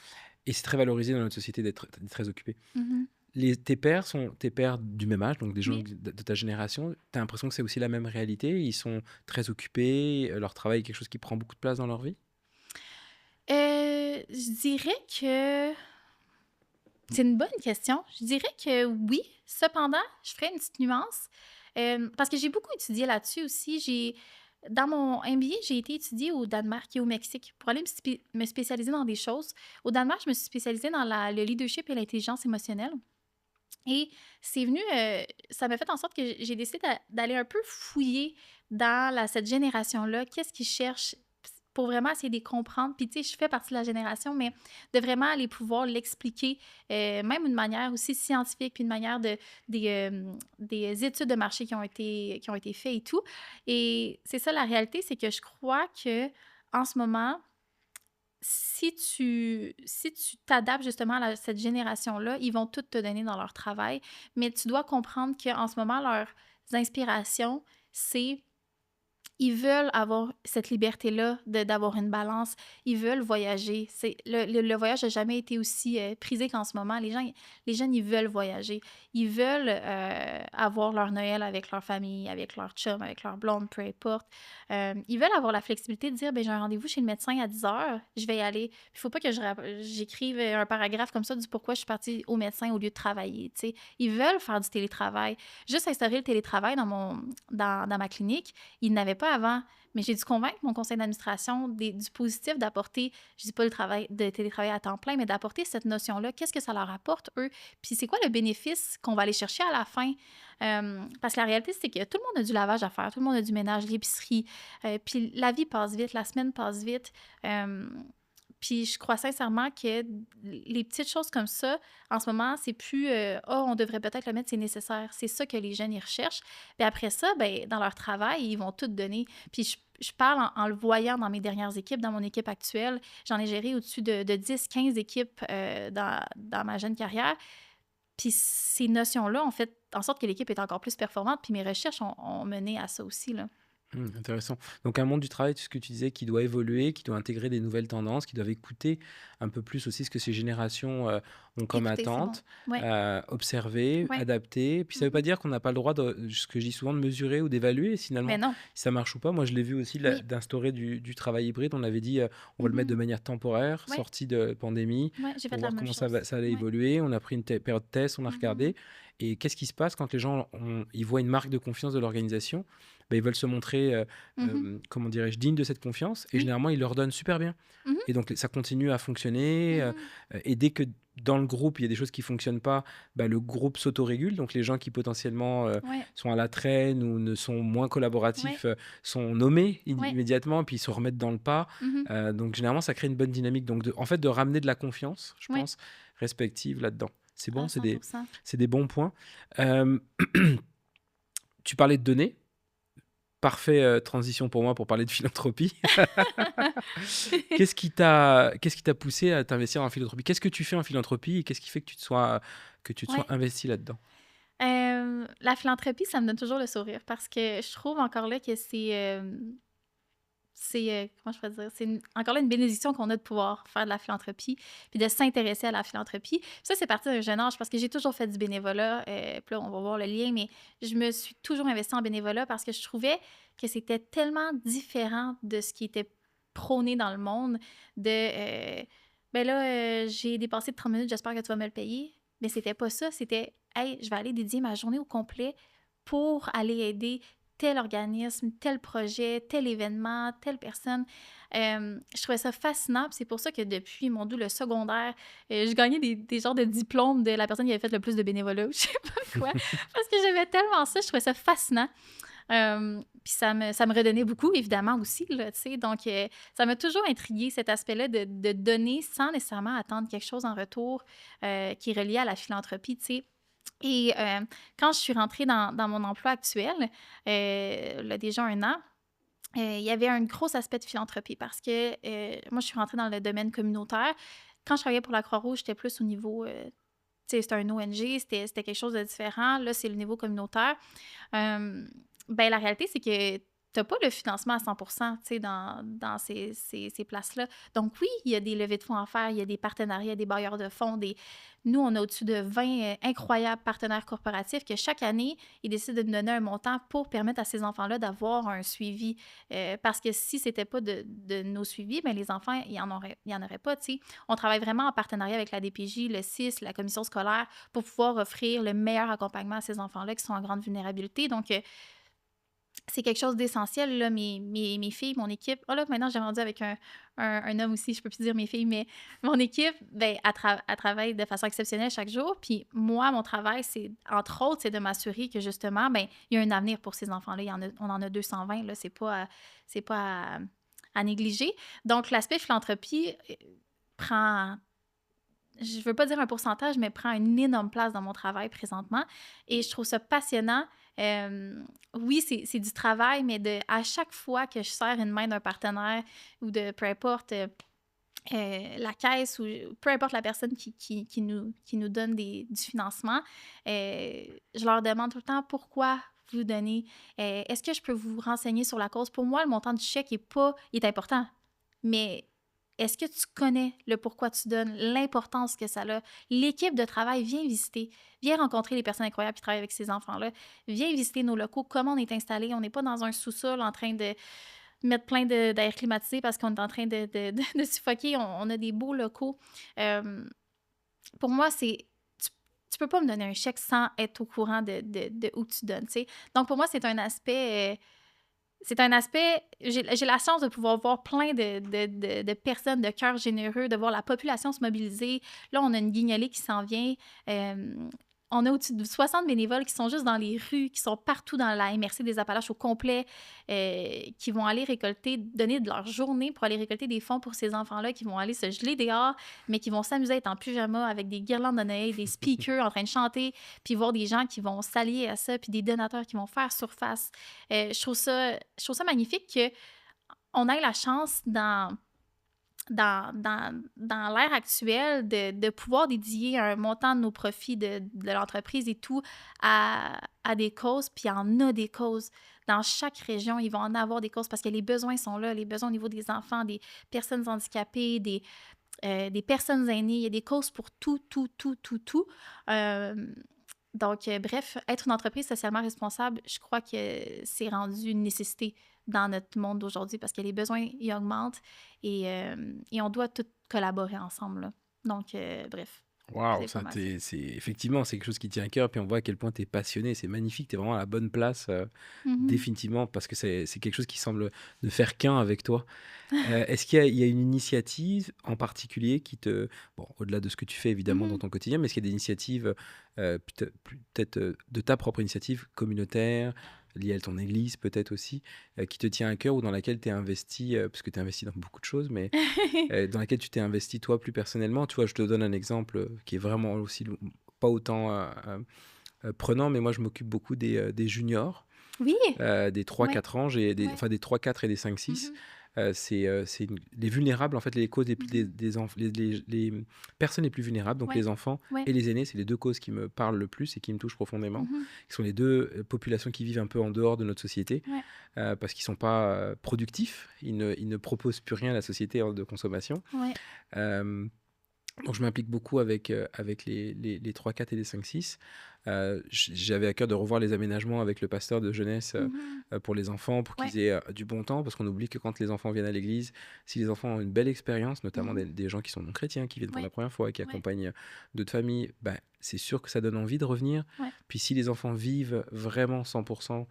Et c'est très valorisé dans notre société d'être très occupé. Mhm. Tes pères sont tes pères du même âge, donc des gens Oui. de ta génération. Tu as l'impression que c'est aussi la même réalité? Ils sont très occupés, leur travail est quelque chose qui prend beaucoup de place dans leur vie? Je dirais que c'est une bonne question. Je dirais que oui. Cependant, je ferais une petite nuance, parce que j'ai beaucoup étudié là-dessus aussi. Dans mon MBA, j'ai été étudier au Danemark et au Mexique pour aller me spécialiser dans des choses. Au Danemark, je me suis spécialisée dans le leadership et l'intelligence émotionnelle. Et c'est venu, ça m'a fait en sorte que j'ai décidé d'aller un peu fouiller dans cette génération-là. Qu'est-ce qu'ils cherchent pour vraiment essayer de les comprendre? Puis, tu sais, je fais partie de la génération, mais de vraiment aller pouvoir l'expliquer, même d'une manière aussi scientifique, puis une manière des études de marché qui ont été faites et tout. Et c'est ça la réalité, c'est que je crois que en ce moment, si tu t'adaptes justement à cette génération-là, ils vont tout te donner dans leur travail, mais tu dois comprendre qu'en ce moment, leurs inspirations, c'est ils veulent avoir cette liberté-là d'avoir une balance. Ils veulent voyager. Le voyage n'a jamais été aussi prisé qu'en ce moment. Les jeunes, ils veulent voyager. Ils veulent avoir leur Noël avec leur famille, avec leur chum, avec leur blonde, peu importe. Ils veulent avoir la flexibilité de dire, ben j'ai un rendez-vous chez le médecin à 10 heures, je vais y aller. Il ne faut pas que j'écrive un paragraphe comme ça du pourquoi je suis partie au médecin au lieu de travailler. T'sais. Ils veulent faire du télétravail. Juste instaurer le télétravail dans ma clinique, ils n'avaient pas avant, mais j'ai dû convaincre mon conseil d'administration du positif d'apporter, je dis pas de télétravail à temps plein, mais d'apporter cette notion-là. Qu'est-ce que ça leur apporte, eux? Puis c'est quoi le bénéfice qu'on va aller chercher à la fin? Parce que la réalité, c'est que tout le monde a du lavage à faire, tout le monde a du ménage, l'épicerie. Puis la vie passe vite, la semaine passe vite. Puis je crois sincèrement que les petites choses comme ça, en ce moment, c'est plus on devrait peut-être le mettre, c'est nécessaire. C'est ça que les jeunes, ils recherchent. Puis après ça, ben, dans leur travail, ils vont tout donner. Puis je parle en le voyant dans mes dernières équipes, dans mon équipe actuelle. J'en ai géré au-dessus de 10, 15 équipes dans ma jeune carrière. Puis ces notions-là ont fait en sorte que l'équipe est encore plus performante. Puis mes recherches ont mené à ça aussi, là. Intéressant. Donc un monde du travail, tout ce que tu disais, qui doit évoluer, qui doit intégrer des nouvelles tendances, qui doivent écouter un peu plus aussi ce que ces générations ont comme Écoutez, c'est bon. attente, Ouais, observer, ouais. adapter. Puis ça ne veut pas dire qu'on n'a pas le droit, ce que je dis souvent, de mesurer ou d'évaluer Mais finalement non. si ça marche ou pas. Moi, je l'ai vu aussi Oui. d'instaurer du travail hybride. On avait dit, on va le mettre de manière temporaire, Ouais, sortie de pandémie, ouais, j'ai pour fait la voir même comment chose. ça allait Ouais. évoluer. On a pris une période de test, on a regardé. Et qu'est-ce qui se passe quand les gens ils voient une marque de confiance de l'organisation? Ben, ils veulent se montrer, comment dirais-je, dignes de cette confiance. Et Oui. généralement, ils leur donnent super bien. Mhm. Et donc, ça continue à fonctionner. Et dès que dans le groupe, il y a des choses qui ne fonctionnent pas, bah, le groupe s'autorégule. Donc, les gens qui potentiellement Ouais, sont à la traîne ou ne sont moins ouais, collaboratifs sont nommés ouais. immédiatement, puis ils se remettent dans le pas. Mhm. Donc, généralement, ça crée une bonne dynamique. Donc, en fait, de ramener de la confiance, je Ouais, pense, respective là-dedans. C'est bon, à 100%. c'est des bons points. Euh, Tu parlais de données. Parfait, transition pour moi pour parler de philanthropie. Qu'est-ce qui t'a poussé à t'investir en philanthropie? Qu'est-ce que tu fais en philanthropie et qu'est-ce qui fait que tu te sois Ouais. investi là-dedans? La philanthropie, ça me donne toujours le sourire parce que je trouve encore là que comment je pourrais dire, encore là une bénédiction qu'on a de pouvoir faire de la philanthropie puis de s'intéresser à la philanthropie. Ça, c'est parti d'un jeune âge parce que j'ai toujours fait du bénévolat. Puis là, on va voir le lien, mais je me suis toujours investie en bénévolat parce que je trouvais que c'était tellement différent de ce qui était prôné dans le monde ben là, j'ai dépassé de 30 minutes, j'espère que tu vas me le payer. Mais c'était pas ça, c'était, hey, je vais aller dédier ma journée au complet pour aller aider tel organisme, tel projet, tel événement, telle personne. Je trouvais ça fascinant. C'est pour ça que depuis mon doux le secondaire, je gagnais des genres de diplômes de la personne qui avait fait le plus de bénévolat ou je sais pas quoi. Parce que j'aimais tellement ça, je trouvais ça fascinant. Puis ça me redonnait beaucoup, évidemment, aussi, là, tu sais. Donc, ça m'a toujours intrigué cet aspect-là de donner sans nécessairement attendre quelque chose en retour qui est relié à la philanthropie, tu sais. Et quand je suis rentrée dans mon emploi actuel, là, déjà 1 an, il y avait un gros aspect de philanthropie parce que moi, je suis rentrée dans le domaine communautaire. Quand je travaillais pour la Croix-Rouge, j'étais plus au niveau c'était un ONG, c'était quelque chose de différent. Là, c'est le niveau communautaire. Euh, ben, la réalité, c'est que tu n'as pas le financement à 100% tu sais, dans ces places-là. Donc oui, il y a des levées de fonds à faire, il y a des partenariats, des bailleurs de fonds. Nous, on a au-dessus de 20 incroyables partenaires corporatifs que chaque année, ils décident de nous donner un montant pour permettre à ces enfants-là d'avoir un suivi. Parce que si c'était pas de nos suivis, ben les enfants, il y en aurait pas. Tu sais. On travaille vraiment en partenariat avec la DPJ, le CIS, la commission scolaire, pour pouvoir offrir le meilleur accompagnement à ces enfants-là qui sont en grande vulnérabilité. Donc, c'est quelque chose d'essentiel, là, mes filles, mon équipe. Oh là, maintenant, j'ai rendu avec un homme aussi, je peux plus dire mes filles, mais mon équipe, ben, elle travaille de façon exceptionnelle chaque jour. Puis moi, mon travail, c'est, entre autres, c'est de m'assurer que, justement, ben, il y a un avenir pour ces enfants-là. On en a 220, là, c'est pas à négliger. Donc, l'aspect philanthropie prend, je veux pas dire un pourcentage, mais prend une énorme place dans mon travail présentement. Et je trouve ça passionnant. Oui, c'est du travail, mais à chaque fois que je serre une main d'un partenaire ou de peu importe la caisse ou peu importe la personne qui nous donne du financement, je leur demande tout le temps pourquoi vous donnez. Est-ce que je peux vous renseigner sur la cause? Pour moi, le montant du chèque est important, mais est-ce que tu connais le pourquoi tu donnes, l'importance que ça a? L'équipe de travail vient visiter, vient rencontrer les personnes incroyables qui travaillent avec ces enfants-là, vient visiter nos locaux, comment on est installé. On n'est pas dans un sous-sol en train de mettre plein d'air climatisé parce qu'on est en train de suffoquer. On a des beaux locaux. Euh, pour moi, tu peux pas me donner un chèque sans être au courant de où tu donnes, tu sais. Donc, pour moi, c'est un aspect... j'ai la chance de pouvoir voir plein de personnes de cœur généreux, de voir la population se mobiliser. Là, on a une guignolée qui s'en vient. On a au-dessus de 60 bénévoles qui sont juste dans les rues, qui sont partout dans la MRC des Appalaches au complet, qui vont aller donner de leur journée pour aller récolter des fonds pour ces enfants-là, qui vont aller se geler dehors, mais qui vont s'amuser à être en pyjama avec des guirlandes de Noël, des speakers en train de chanter, puis voir des gens qui vont s'allier à ça, puis des donateurs qui vont faire surface. Je trouve ça magnifique qu'on ait la chance dans l'ère actuelle de pouvoir dédier un montant de nos profits de l'entreprise et tout à des causes, puis il y en a des causes. Dans chaque région, ils vont en avoir des causes parce que les besoins sont là, les besoins au niveau des enfants, des personnes handicapées, des personnes aînées. Il y a des causes pour tout, tout, tout, tout, tout. Donc, bref, être une entreprise socialement responsable, je crois que c'est rendu une nécessité dans notre monde d'aujourd'hui parce que les besoins y augmentent et on doit tous collaborer ensemble, là. Donc, bref, Waouh, c'est pas mal ça. effectivement, c'est quelque chose qui tient à cœur, puis on voit à quel point tu es passionné, c'est magnifique, tu es vraiment à la bonne place, Mhm. définitivement, parce que c'est quelque chose qui semble ne faire qu'un avec toi. Est-ce qu'il y a une initiative en particulier qui te... Bon, au-delà de ce que tu fais évidemment dans Mhm. ton quotidien, mais est-ce qu'il y a des initiatives, peut-être de ta propre initiative communautaire, liée à ton église peut-être aussi, qui te tient à cœur ou dans laquelle tu es investi, parce que tu es investi dans beaucoup de choses, mais dans laquelle tu t'es investi toi plus personnellement? Tu vois, je te donne un exemple qui est vraiment aussi pas autant prenant, mais moi je m'occupe beaucoup des juniors, Oui, des trois ouais, quatre ans, ouais. enfin des 3 4 et des 5 6. Mhm. Les vulnérables, en fait, les causes Mhm. les personnes les plus vulnérables, donc Ouais, les enfants ouais. et les aînés, c'est les deux causes qui me parlent le plus et qui me touchent profondément, Mhm. qui sont les deux populations qui vivent un peu en dehors de notre société, Ouais. parce qu'ils ne sont pas productifs, ils ne proposent plus rien à la société de consommation. Ouais. Euh, donc je m'implique beaucoup avec les 3 4 et les 5 6. J'avais à cœur de revoir les aménagements avec le pasteur de jeunesse Mhm. pour les enfants, pour Ouais. qu'ils aient du bon temps, parce qu'on oublie que quand les enfants viennent à l'église, si les enfants ont une belle expérience, notamment Mhm. des gens qui sont non chrétiens, qui viennent pour Ouais. la première fois, qui Ouais. accompagnent d'autres familles, ben, c'est sûr que ça donne envie de revenir. Ouais. Puis si les enfants vivent vraiment 100%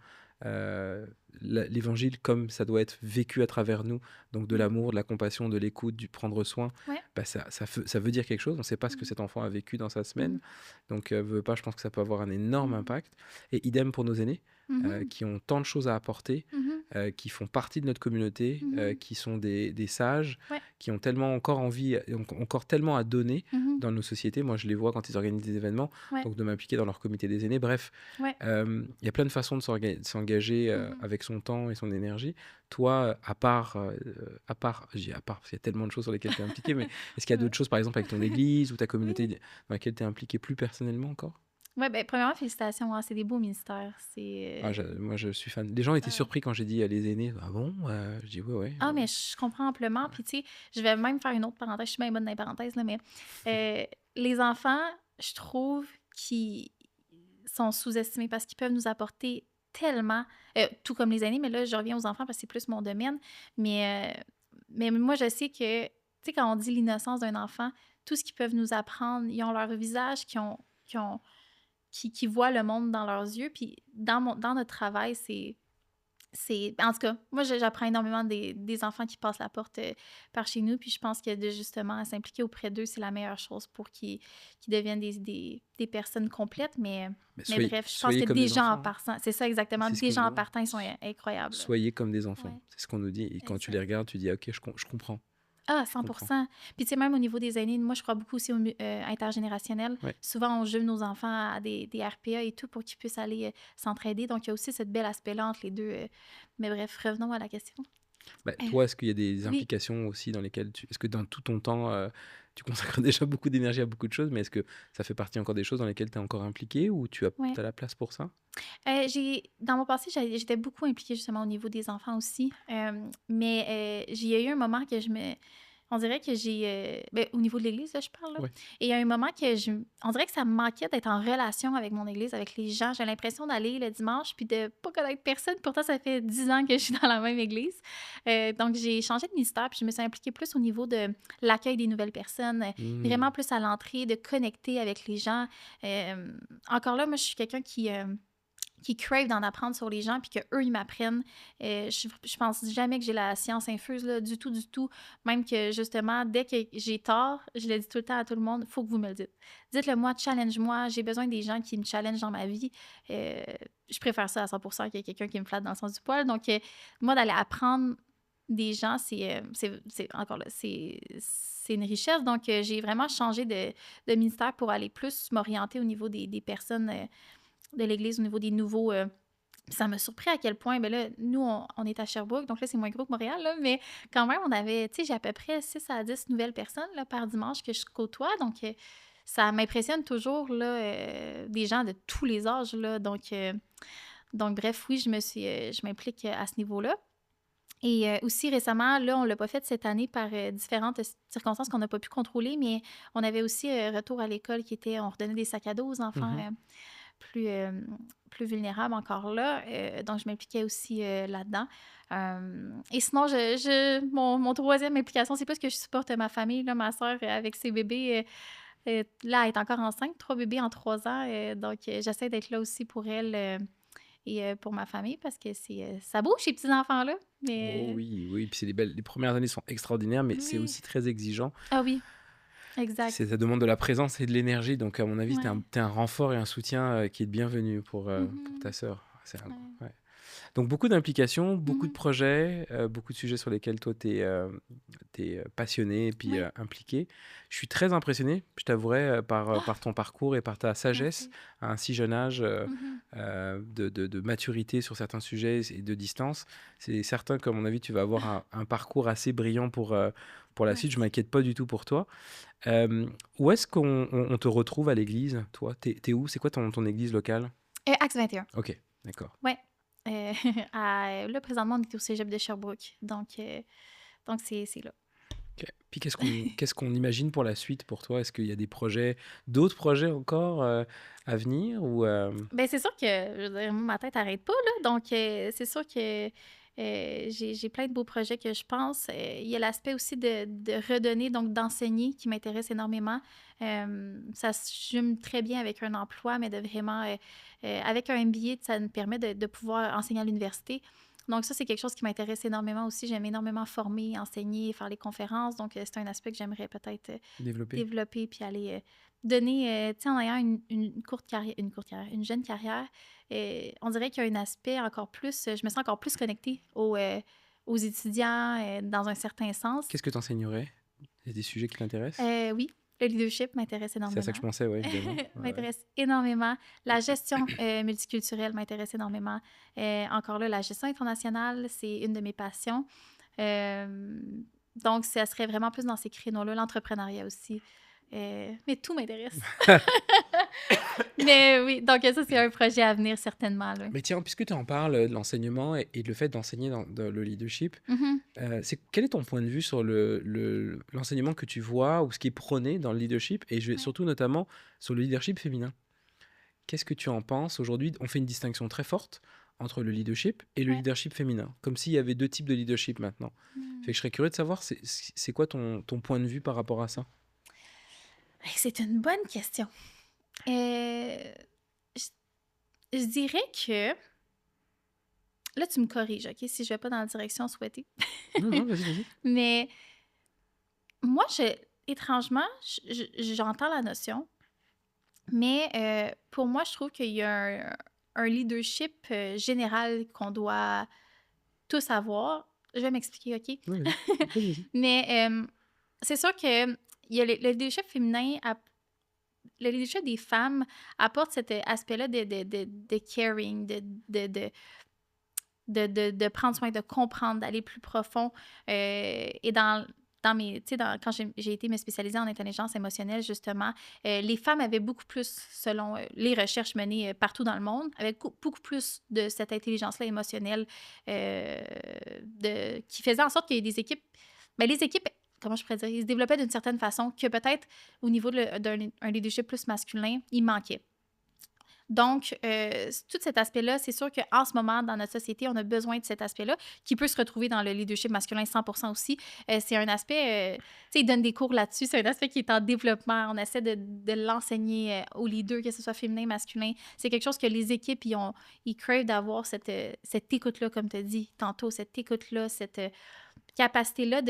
euh, l'évangile comme ça doit être vécu à travers nous, donc de Mhm. l'amour, de la compassion, de l'écoute, du prendre soin, Ouais. bah ça veut dire quelque chose. On ne sait pas ce que Mhm. cet enfant a vécu dans sa semaine. Mhm. Donc, veut pas, je pense que ça peut avoir un énorme Mhm. impact. Et idem pour nos aînés. Mhm. qui ont tant de choses à apporter, Mhm. qui font partie de notre communauté, Mhm. qui sont des sages, Ouais. qui ont tellement encore envie, encore tellement à donner Mhm. dans nos sociétés. Moi, je les vois quand ils organisent des événements, Ouais. donc de m'impliquer dans leur comité des aînés. Bref, Ouais. il y a plein de façons de s'engager Mhm. avec son temps et son énergie. Toi, je dis à part, parce qu'il y a tellement de choses sur lesquelles tu es impliqué, mais est-ce qu'il y a Ouais. d'autres choses, par exemple, avec ton église ou ta communauté Oui. dans laquelle tu es impliqué plus personnellement encore? Ouais, ben, premièrement, félicitations, hein, c'est des beaux ministères. Ah, moi, je suis fan. Les gens étaient Euh, surpris quand j'ai dit les aînés. Ah bon? Je dis ouais, ouais. Ah, mais je comprends amplement. Puis, tu sais, je vais même faire une autre parenthèse. Je suis bien bonne dans les parenthèses, là, mais euh, les enfants, je trouve qu'ils sont sous-estimés parce qu'ils peuvent nous apporter tellement, tout comme les aînés, mais là, je reviens aux enfants parce que c'est plus mon domaine. Mais moi, je sais que, tu sais, quand on dit l'innocence d'un enfant, tout ce qu'ils peuvent nous apprendre, ils ont leur visage qui voient le monde dans leurs yeux. Puis, dans notre travail, en tout cas, moi, j'apprends énormément des enfants qui passent la porte par chez nous, puis je pense que de justement s'impliquer auprès d'eux, c'est la meilleure chose pour qu'ils deviennent des personnes complètes. Mais Mais bref, je pense soyez que comme des déjà en enfants, hein. partant, c'est ça exactement, C'est ce qu'on déjà nous en demande. partant, ils sont incroyables. Soyez comme des enfants. Ouais, C'est ce qu'on nous dit. Et quand tu les exact. regardes, tu dis ok, je comprends. Ah, Je cent pour comprends. cent. Puis tu sais, même au niveau des aînés, moi, je crois beaucoup aussi au intergénérationnel. Ouais. Souvent, on jume nos enfants à des RPA et tout pour qu'ils puissent aller s'entraider. Donc, il y a aussi ce bel aspect-là entre les deux. Mais bref, revenons à la question. Bah, Euh, toi, est-ce qu'il y a des oui. implications aussi dans lesquelles est-ce que dans tout ton temps, tu consacres déjà beaucoup d'énergie à beaucoup de choses, mais est-ce que ça fait partie encore des choses dans lesquelles tu es encore impliqué ou tu as Ouais. la place pour ça? Dans mon passé, j'étais beaucoup impliquée justement au niveau des enfants aussi. Mais j'ai eu un moment que on dirait que ben, au niveau de l'Église, là, je parle, là. Ouais. Et il y a un moment on dirait que ça me manquait d'être en relation avec mon Église, avec les gens. J'ai l'impression d'aller le dimanche puis de pas connaître personne. Pourtant, ça fait 10 ans que je suis dans la même Église. Donc, j'ai changé de ministère puis je me suis impliquée plus au niveau de l'accueil des nouvelles personnes, Hmm. vraiment plus à l'entrée, de connecter avec les gens. Encore là, moi, je suis quelqu'un qui crave d'en apprendre sur les gens, puis qu'eux, ils m'apprennent. Je pense jamais que j'ai la science infuse, là, du tout, du tout. Même que, justement, dès que j'ai tort, je le dis tout le temps à tout le monde, il faut que vous me le dites. Dites-le-moi, challenge-moi. J'ai besoin des gens qui me challengent dans ma vie. Euh, je préfère ça à 100% qu'il y ait quelqu'un qui me flatte dans le sens du poil. Donc, moi, d'aller apprendre des gens, encore là, c'est une richesse. Donc, j'ai vraiment changé de ministère pour aller plus m'orienter au niveau des personnes de l'Église, au niveau des nouveaux. Ça m'a surpris à quel point, ben là, nous, on est à Sherbrooke, donc là, c'est moins gros que Montréal, là, mais quand même, on avait, tu sais, j'ai à peu près 6 à 10 nouvelles personnes là, par dimanche que je côtoie, donc ça m'impressionne toujours, là, des gens de tous les âges, là, donc bref, oui, je m'implique à ce niveau-là. Et aussi récemment, là, on l'a pas fait cette année par différentes circonstances qu'on n'a pas pu contrôler, mais on avait aussi retour à l'école on redonnait des sacs à dos aux enfants Mhm. plus, euh, plus vulnérables encore là. Donc, je m'impliquais aussi là-dedans. Et sinon, mon troisième implication, c'est plus que je supporte ma famille, là, ma soeur avec ses bébés. Là, elle est encore enceinte, 3 bébés en 3 ans. Donc, j'essaie d'être là aussi pour elle et pour ma famille parce que ça bouge, ces petits-enfants-là. Oh Mais oui, oui. Puis les premières années sont extraordinaires, mais c'est oui. aussi très exigeant. Ah oui, exact. Ça demande de la présence et de l'énergie. Donc, à mon avis, Ouais. t'es un renfort et un soutien qui est le bienvenu pour Mhm. ta sœur. Ouais. Ouais. Donc beaucoup d'implications, beaucoup de Mhm. projets, beaucoup de sujets sur lesquels toi tu es passionné et puis Ouais. impliqué. Je suis très impressionné, je t'avouerai, Ah, par ton parcours et par ta sagesse merci. à un si jeune âge Mhm. de maturité sur certains sujets et de distance. C'est certain qu'à mon avis, tu vas avoir un parcours assez brillant pour la suite. Je Merci. m'inquiète pas du tout pour toi. Euh, Où est-ce qu'on te retrouve à l'église, toi? T'es où? C'est quoi ton église locale? Axe 21. Ok, d'accord. Ouais. Euh, là, présentement, on est au cégep de Sherbrooke. Donc c'est là. Ok. Puis qu'est-ce qu'on imagine pour la suite pour toi? Est-ce qu'il y a d'autres projets encore à venir ou Ben, c'est sûr que, je veux dire, moi, ma tête n'arrête pas, là. Donc, c'est sûr que j'ai plein de beaux projets que je pense. Il y a l'aspect aussi de redonner, donc d'enseigner, qui m'intéresse énormément. Ça se jume très bien avec un emploi, mais de vraiment, avec un MBA, ça me permet de pouvoir enseigner à l'université. Donc ça, c'est quelque chose qui m'intéresse énormément aussi. J'aime énormément former, enseigner, faire les conférences. Donc c'est un aspect que j'aimerais peut-être Développer. développer puis aller donner, tu sais, en ayant une jeune carrière, on dirait qu'il y a un aspect encore plus, je me sens encore plus connectée aux étudiants dans un certain sens. Qu'est-ce que tu enseignerais? Il y a des sujets qui t'intéressent? Oui, le leadership m'intéresse C'est à ça que je énormément. pensais, ouais, évidemment. Ouais, ouais. M'intéresse énormément. La gestion multiculturelle m'intéresse énormément. Encore là, la gestion internationale, c'est une de mes passions. Euh, donc, ça serait vraiment plus dans ces créneaux-là. L'entrepreneuriat aussi. Mais tout m'intéresse. Mais oui, donc ça, c'est un projet à venir certainement, là. Mais tiens, puisque tu en parles de l'enseignement et de le fait d'enseigner dans le leadership, Mhm. quel est ton point de vue sur l'enseignement que tu vois ou ce qui est prôné dans le leadership et Ouais. surtout notamment sur le leadership féminin? Qu'est-ce que tu en penses? Aujourd'hui, on fait une distinction très forte entre le leadership et le Ouais. leadership féminin, comme s'il y avait deux types de leadership maintenant. Hmm. Fait que je serais curieux de savoir, c'est quoi ton point de vue par rapport à ça? C'est une bonne question. Euh, je, je dirais que... Là, tu me corriges, OK, si je vais pas dans la direction souhaitée. Non, non, vas-y, vas-y. Mais moi, étrangement, j'entends la notion, mais pour moi, je trouve qu'il y a un leadership général qu'on doit tous avoir. Je vais m'expliquer, OK? Ouais, vas-y. Vas-y, vas-y. Mais c'est sûr que il y a le leadership féminin, le leadership des femmes apporte cet aspect-là de caring, de prendre soin, de comprendre, d'aller plus profond. Et dans mes, tu sais, quand j'ai été me spécialiser en intelligence émotionnelle, justement, les femmes avaient beaucoup plus, selon les recherches menées partout dans le monde, avaient beaucoup plus de cette intelligence-là émotionnelle qui faisait en sorte qu'il y ait des équipes. Mais les équipes, comment je pourrais dire, ils se développaient d'une certaine façon que peut-être au niveau d'un leadership plus masculin, il manquait. Donc, tout cet aspect-là, c'est sûr qu'en ce moment, dans notre société, on a besoin de cet aspect-là, qui peut se retrouver dans le leadership masculin 100% aussi. C'est un aspect, tu sais, ils donnent des cours là-dessus, c'est un aspect qui est en développement. On essaie de l'enseigner aux leaders, que ce soit féminin, masculin. C'est quelque chose que les équipes, ils crèvent d'avoir cette écoute-là, comme tu as dit tantôt, cette écoute-là, cette capacité-là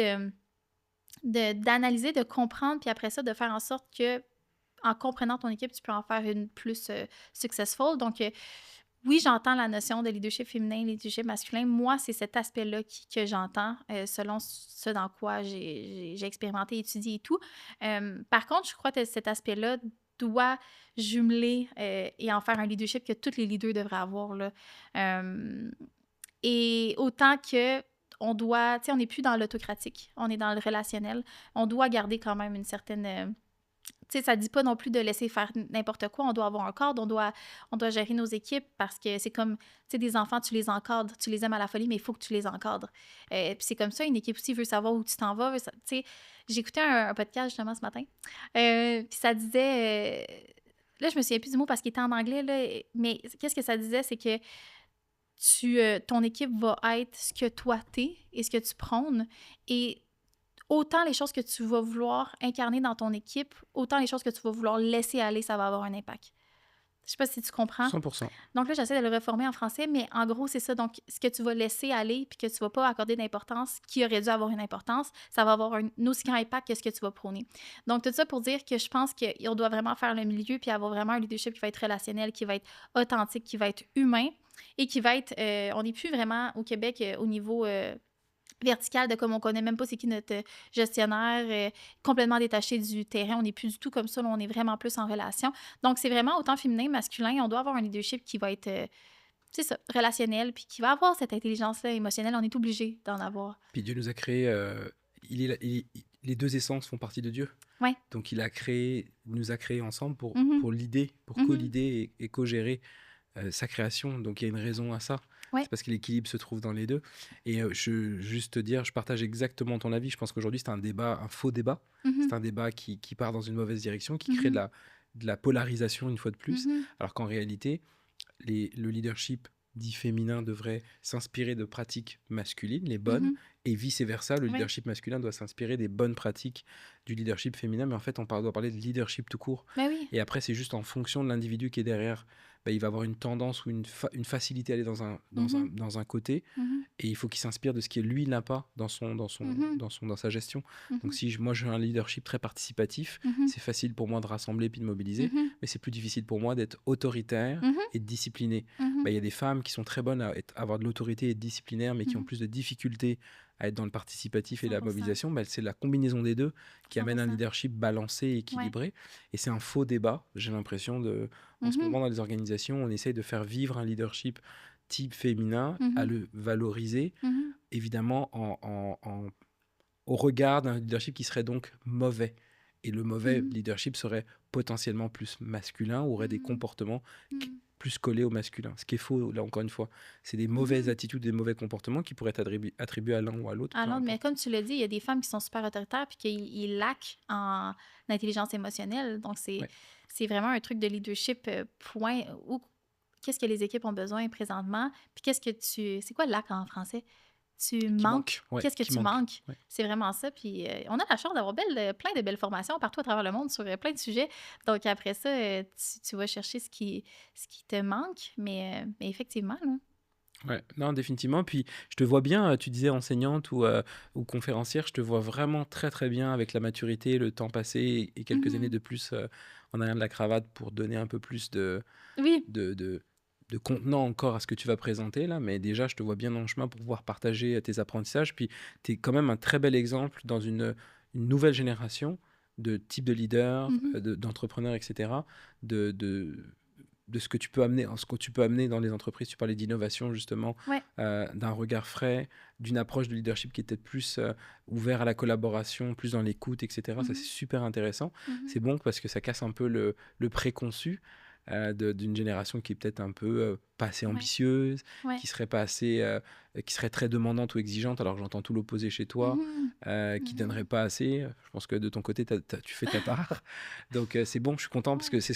d'analyser, de comprendre, puis après ça, de faire en sorte que en comprenant ton équipe, tu peux en faire une plus successful. Donc, oui, j'entends la notion de leadership féminin, leadership masculin. Moi, c'est cet aspect-là que j'entends, selon ce dans quoi j'ai expérimenté, étudié et tout. Par contre, je crois que cet aspect-là doit jumeler et en faire un leadership que tous les leaders devraient avoir, là. Et autant que on doit, tu sais, on n'est plus dans l'autocratique, on est dans le relationnel. On doit garder quand même une certaine... tu sais, ça dit pas non plus de laisser faire n'importe quoi. On doit avoir un cadre, on doit gérer nos équipes parce que c'est comme, tu sais, des enfants, tu les encadres, tu les aimes à la folie, mais il faut que tu les encadres. Puis c'est comme ça, une équipe aussi veut savoir où tu t'en vas. Tu sais, j'écoutais un podcast justement ce matin, puis ça disait... là, je me souviens plus du mot parce qu'il était en anglais, là, mais qu'est-ce que ça disait? C'est que ton équipe va être ce que toi t'es et ce que tu prônes. Et autant les choses que tu vas vouloir incarner dans ton équipe, autant les choses que tu vas vouloir laisser aller, ça va avoir un impact. Je sais pas si tu comprends. 100%. Donc là, j'essaie de le reformer en français, mais en gros, c'est ça. Donc, ce que tu vas laisser aller puis que tu vas pas accorder d'importance, qui aurait dû avoir une importance, ça va avoir un aussi grand impact que ce que tu vas prôner. Donc, tout ça pour dire que je pense qu'on doit vraiment faire le milieu puis avoir vraiment un leadership qui va être relationnel, qui va être authentique, qui va être humain et qui va être... on n'est plus vraiment au Québec au niveau... verticale de comme on connaît même pas c'est qui notre gestionnaire, complètement détaché du terrain. On n'est plus du tout comme ça, là, on est vraiment plus en relation. Donc, c'est vraiment autant féminin, masculin. On doit avoir un leadership qui va être, c'est ça, relationnel, puis qui va avoir cette intelligence-là émotionnelle. On est obligé d'en avoir. Puis Dieu nous a créé, les deux essences font partie de Dieu. Ouais. Donc il nous a créés ensemble pour, Mhm. pour l'idée, pour Mhm. co-lider et co-gérer sa création. Donc il y a une raison à ça. Ouais. C'est parce que l'équilibre se trouve dans les deux. Et juste te dire, je partage exactement ton avis. Je pense qu'aujourd'hui, c'est un débat, un faux débat. Mhm. C'est un débat qui part dans une mauvaise direction, qui crée Mhm. de la polarisation une fois de plus. Mhm. Alors qu'en réalité, le leadership dit féminin devrait s'inspirer de pratiques masculines, les bonnes, Mhm. Et vice-versa, le Oui, leadership masculin doit s'inspirer des bonnes pratiques du leadership féminin, mais en fait, doit parler de leadership tout court. ben oui. Et après, c'est juste en fonction de l'individu qui est derrière. Bah, il va avoir une tendance ou une facilité à aller Mhm, dans un côté, mhm, et il faut qu'il s'inspire de ce qui lui n'a pas mhm, dans sa gestion. Donc mhm, si moi j'ai un leadership très participatif, mhm, c'est facile pour moi de rassembler puis de mobiliser, mhm, mais c'est plus difficile pour moi d'être autoritaire mhm, et discipliné. mhm, Bah, il y a des femmes qui sont très bonnes à avoir de l'autorité et être disciplinaires, mais qui ont mhm. plus de difficultés à être dans le participatif et la 100%. mobilisation. Bah, c'est la combinaison des deux qui amène un 100%. leadership balancé et Ouais. équilibré. Et c'est un faux débat, j'ai l'impression, en ce Mhm, moment dans les organisations, on essaye de faire vivre un leadership type féminin, à mhm, le valoriser, mhm, évidemment au regard d'un leadership qui serait donc mauvais. Et le mauvais mhm, leadership serait potentiellement plus masculin, aurait des mhm, comportements mhm, plus collés au masculin. Ce qui est faux, là encore une fois. C'est des mauvaises mhm. attitudes, des mauvais comportements qui pourraient être attribués à l'un ou à l'autre, peu Alors, mais importe. comme tu l'as dit, il y a des femmes qui sont super autoritaires puis qu'ils laquent en intelligence émotionnelle. Donc, Ouais. c'est vraiment un truc de leadership, point. Où, qu'est-ce que les équipes ont besoin présentement? Puis qu'est-ce que tu... C'est quoi lac en français? Tu Qui manque, manques. ouais, Qu'est-ce que qui tu manque. manques? Ouais. C'est vraiment ça. Puis on a la chance d'avoir plein de belles formations partout à travers le monde sur plein de sujets. Donc après ça, tu vas chercher ce qui te manque. Mais effectivement, là. Ouais, non, définitivement. Puis je te vois bien, tu disais enseignante ou conférencière, je te vois vraiment très très bien avec la maturité, le temps passé et quelques années Mhm. de plus en arrière de la cravate pour donner un peu plus Oui. de, de, de contenant encore à ce que tu vas présenter là. Mais déjà, je te vois bien dans le chemin pour pouvoir partager tes apprentissages. Puis tu es quand même un très bel exemple dans une nouvelle génération de type de leader, Mhm. d'entrepreneurs, etc. De, de, de ce que tu peux amener dans les entreprises. Tu parlais d'innovation, justement, Ouais. d'un regard frais, d'une approche de leadership qui était plus ouvert à la collaboration, plus dans l'écoute, etc. Ça, c'est Mhm. super intéressant. Mhm. C'est bon parce que ça casse un peu le préconçu d'une génération qui est peut-être un peu pas assez Ouais. ambitieuse, Ouais. qui serait pas assez, qui serait très demandante ou exigeante, alors que j'entends tout l'opposé chez toi, Mhm. qui donnerait Mhm. pas assez. Je pense que de ton côté, tu fais ta part. Donc c'est bon, je suis content parce que Ouais. c'est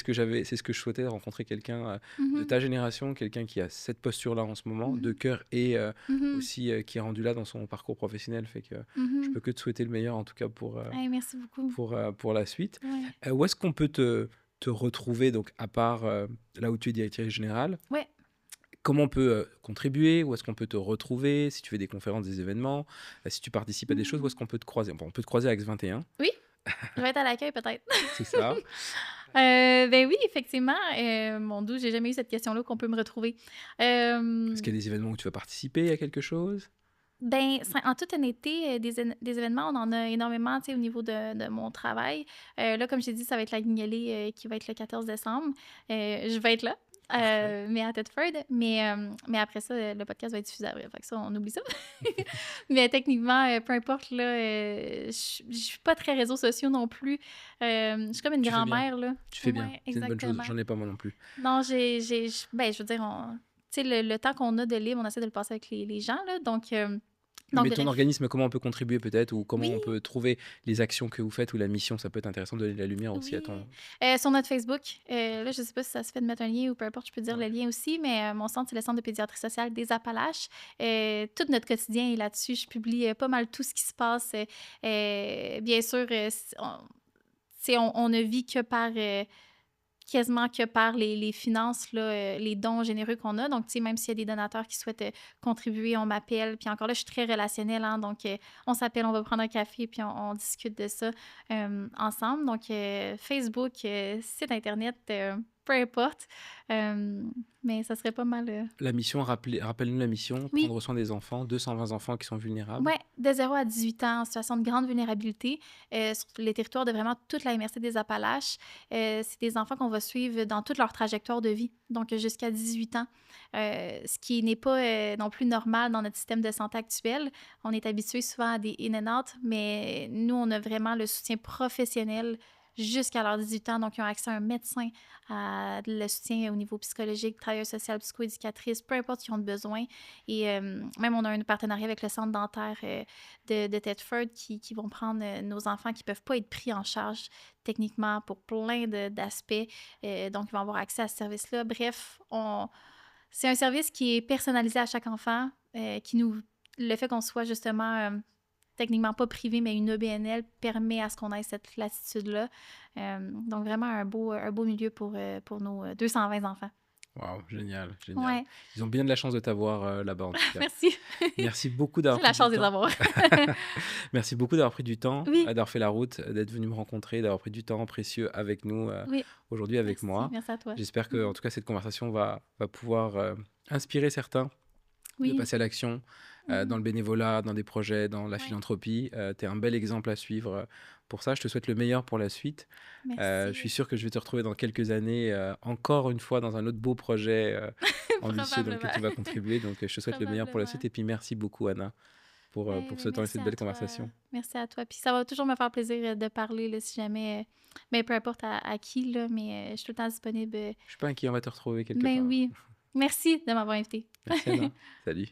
ce que je souhaitais, rencontrer quelqu'un de Mhm. ta génération, quelqu'un qui a cette posture-là en ce moment, de Mhm. cœur et Mhm. aussi qui est rendu là dans son parcours professionnel. Fait que je Mhm. peux que te souhaiter le meilleur, en tout cas Hey, merci beaucoup. pour la suite. Ouais. Où est-ce qu'on peut te retrouver, donc à part là où tu es directrice générale? Ouais. Comment on peut contribuer? Où est-ce qu'on peut te retrouver? Si tu fais des conférences, des événements, si tu participes à des choses, où est-ce Hmm. qu'on peut te croiser? Bon, on peut te croiser à Axe 21, Oui, je vais être à l'accueil peut-être. c'est ça. Ben oui, effectivement. Mon Dieu, j'ai jamais eu cette question-là qu'on peut me retrouver. Est-ce qu'il y a des événements où tu vas participer à quelque chose? Ben, en toute honnêteté, des événements, on en a énormément, tu sais, au niveau de mon travail. Là, comme j'ai dit, ça va être la Guignolée qui va être le 14 décembre. Je vais être là, Parfait. mais à Thetford. Mais après ça, le podcast va être diffusé après. Fait que ça, on oublie ça. Mais techniquement, peu importe, là, je suis pas très réseaux sociaux non plus. Je suis comme une Tu fais bien. grand-mère, là. Tu fais bien. Ouais, C'est une bonne chose. exactement. J'en ai pas moi non plus. Non, ben, je veux dire, tu sais, le temps qu'on a de libre, on essaie de le passer avec les gens, là. Donc Mais ton bref. organisme, comment on peut contribuer peut-être, ou comment Oui, on peut trouver les actions que vous faites ou la mission? Ça peut être intéressant de donner de la lumière aussi à ton... oui. Sur notre Facebook, là, je sais pas si ça se fait de mettre un lien ou peu importe, je peux dire le Ouais. lien aussi, mais mon centre, c'est le Centre de pédiatrie sociale des Appalaches. Tout notre quotidien est là-dessus. Je publie pas mal tout ce qui se passe. Bien sûr, tu sais, on ne vit que par... quasiment que par les finances, là, les dons généreux qu'on a. Donc, tu sais, même s'il y a des donateurs qui souhaitent contribuer, on m'appelle. Puis encore là, je suis très relationnelle, hein, donc on s'appelle, on va prendre un café, puis on discute de ça ensemble. Donc, Facebook, site Internet, peu importe. Euh, mais ça serait pas mal... La mission, rappelle-nous la mission, Oui, prendre soin des enfants, 220 enfants qui sont vulnérables. ouais, de 0 à 18 ans, en situation de grande vulnérabilité, sur les territoires de vraiment toute la MRC des Appalaches. C'est des enfants qu'on va suivre dans toute leur trajectoire de vie, donc jusqu'à 18 ans, ce qui n'est pas non plus normal dans notre système de santé actuel. On est habitué souvent à des in and out, mais nous, on a vraiment le soutien professionnel jusqu'à leurs 18 ans. Donc, ils ont accès à un médecin, à le soutien au niveau psychologique, travailleur social, psychoéducatrice, peu importe ce qu'ils ont de besoin. Et même, on a un partenariat avec le centre dentaire de Thetford qui vont prendre nos enfants qui ne peuvent pas être pris en charge techniquement pour plein d'aspects. Donc, ils vont avoir accès à ce service-là. Bref, c'est un service qui est personnalisé à chaque enfant, le fait qu'on soit justement techniquement pas privé, mais une EBNL permet à ce qu'on ait cette latitude-là. Donc, vraiment un beau milieu pour nos 220 enfants. Wow, génial, génial. Ouais, Ils ont bien de la chance de t'avoir là-bas, en tout cas. merci. Merci beaucoup d'avoir J'ai pris la du chance de les temps. avoir. Merci beaucoup d'avoir pris du temps, Oui, d'avoir fait la route, d'être venu me rencontrer, d'avoir pris du temps précieux avec nous oui, aujourd'hui avec merci. moi. Merci à toi. J'espère que, en Mhm. tout cas, cette conversation va pouvoir inspirer certains de Oui. passer à l'action dans Mhm. le bénévolat, dans des projets, dans la Ouais. philanthropie. Tu es un bel exemple à suivre pour ça. Je te souhaite le meilleur pour la suite. Je suis Merci. sûr que je vais te retrouver dans quelques années, encore une fois, dans un autre beau projet ambitieux dans lequel Probablement. tu vas contribuer. Donc, je te souhaite le meilleur pour la suite. Probablement. Et puis, merci beaucoup, Anna, Hey, pour mais ce temps et merci cette à belle toi. conversation. Merci à toi. Puis ça va toujours me faire plaisir de parler là, si jamais. Mais peu importe à qui, là, mais je suis tout le temps disponible. Je suis pas inquiet, on va te retrouver quelque Mais part. oui. Merci de m'avoir invité. Merci, Anna. Salut.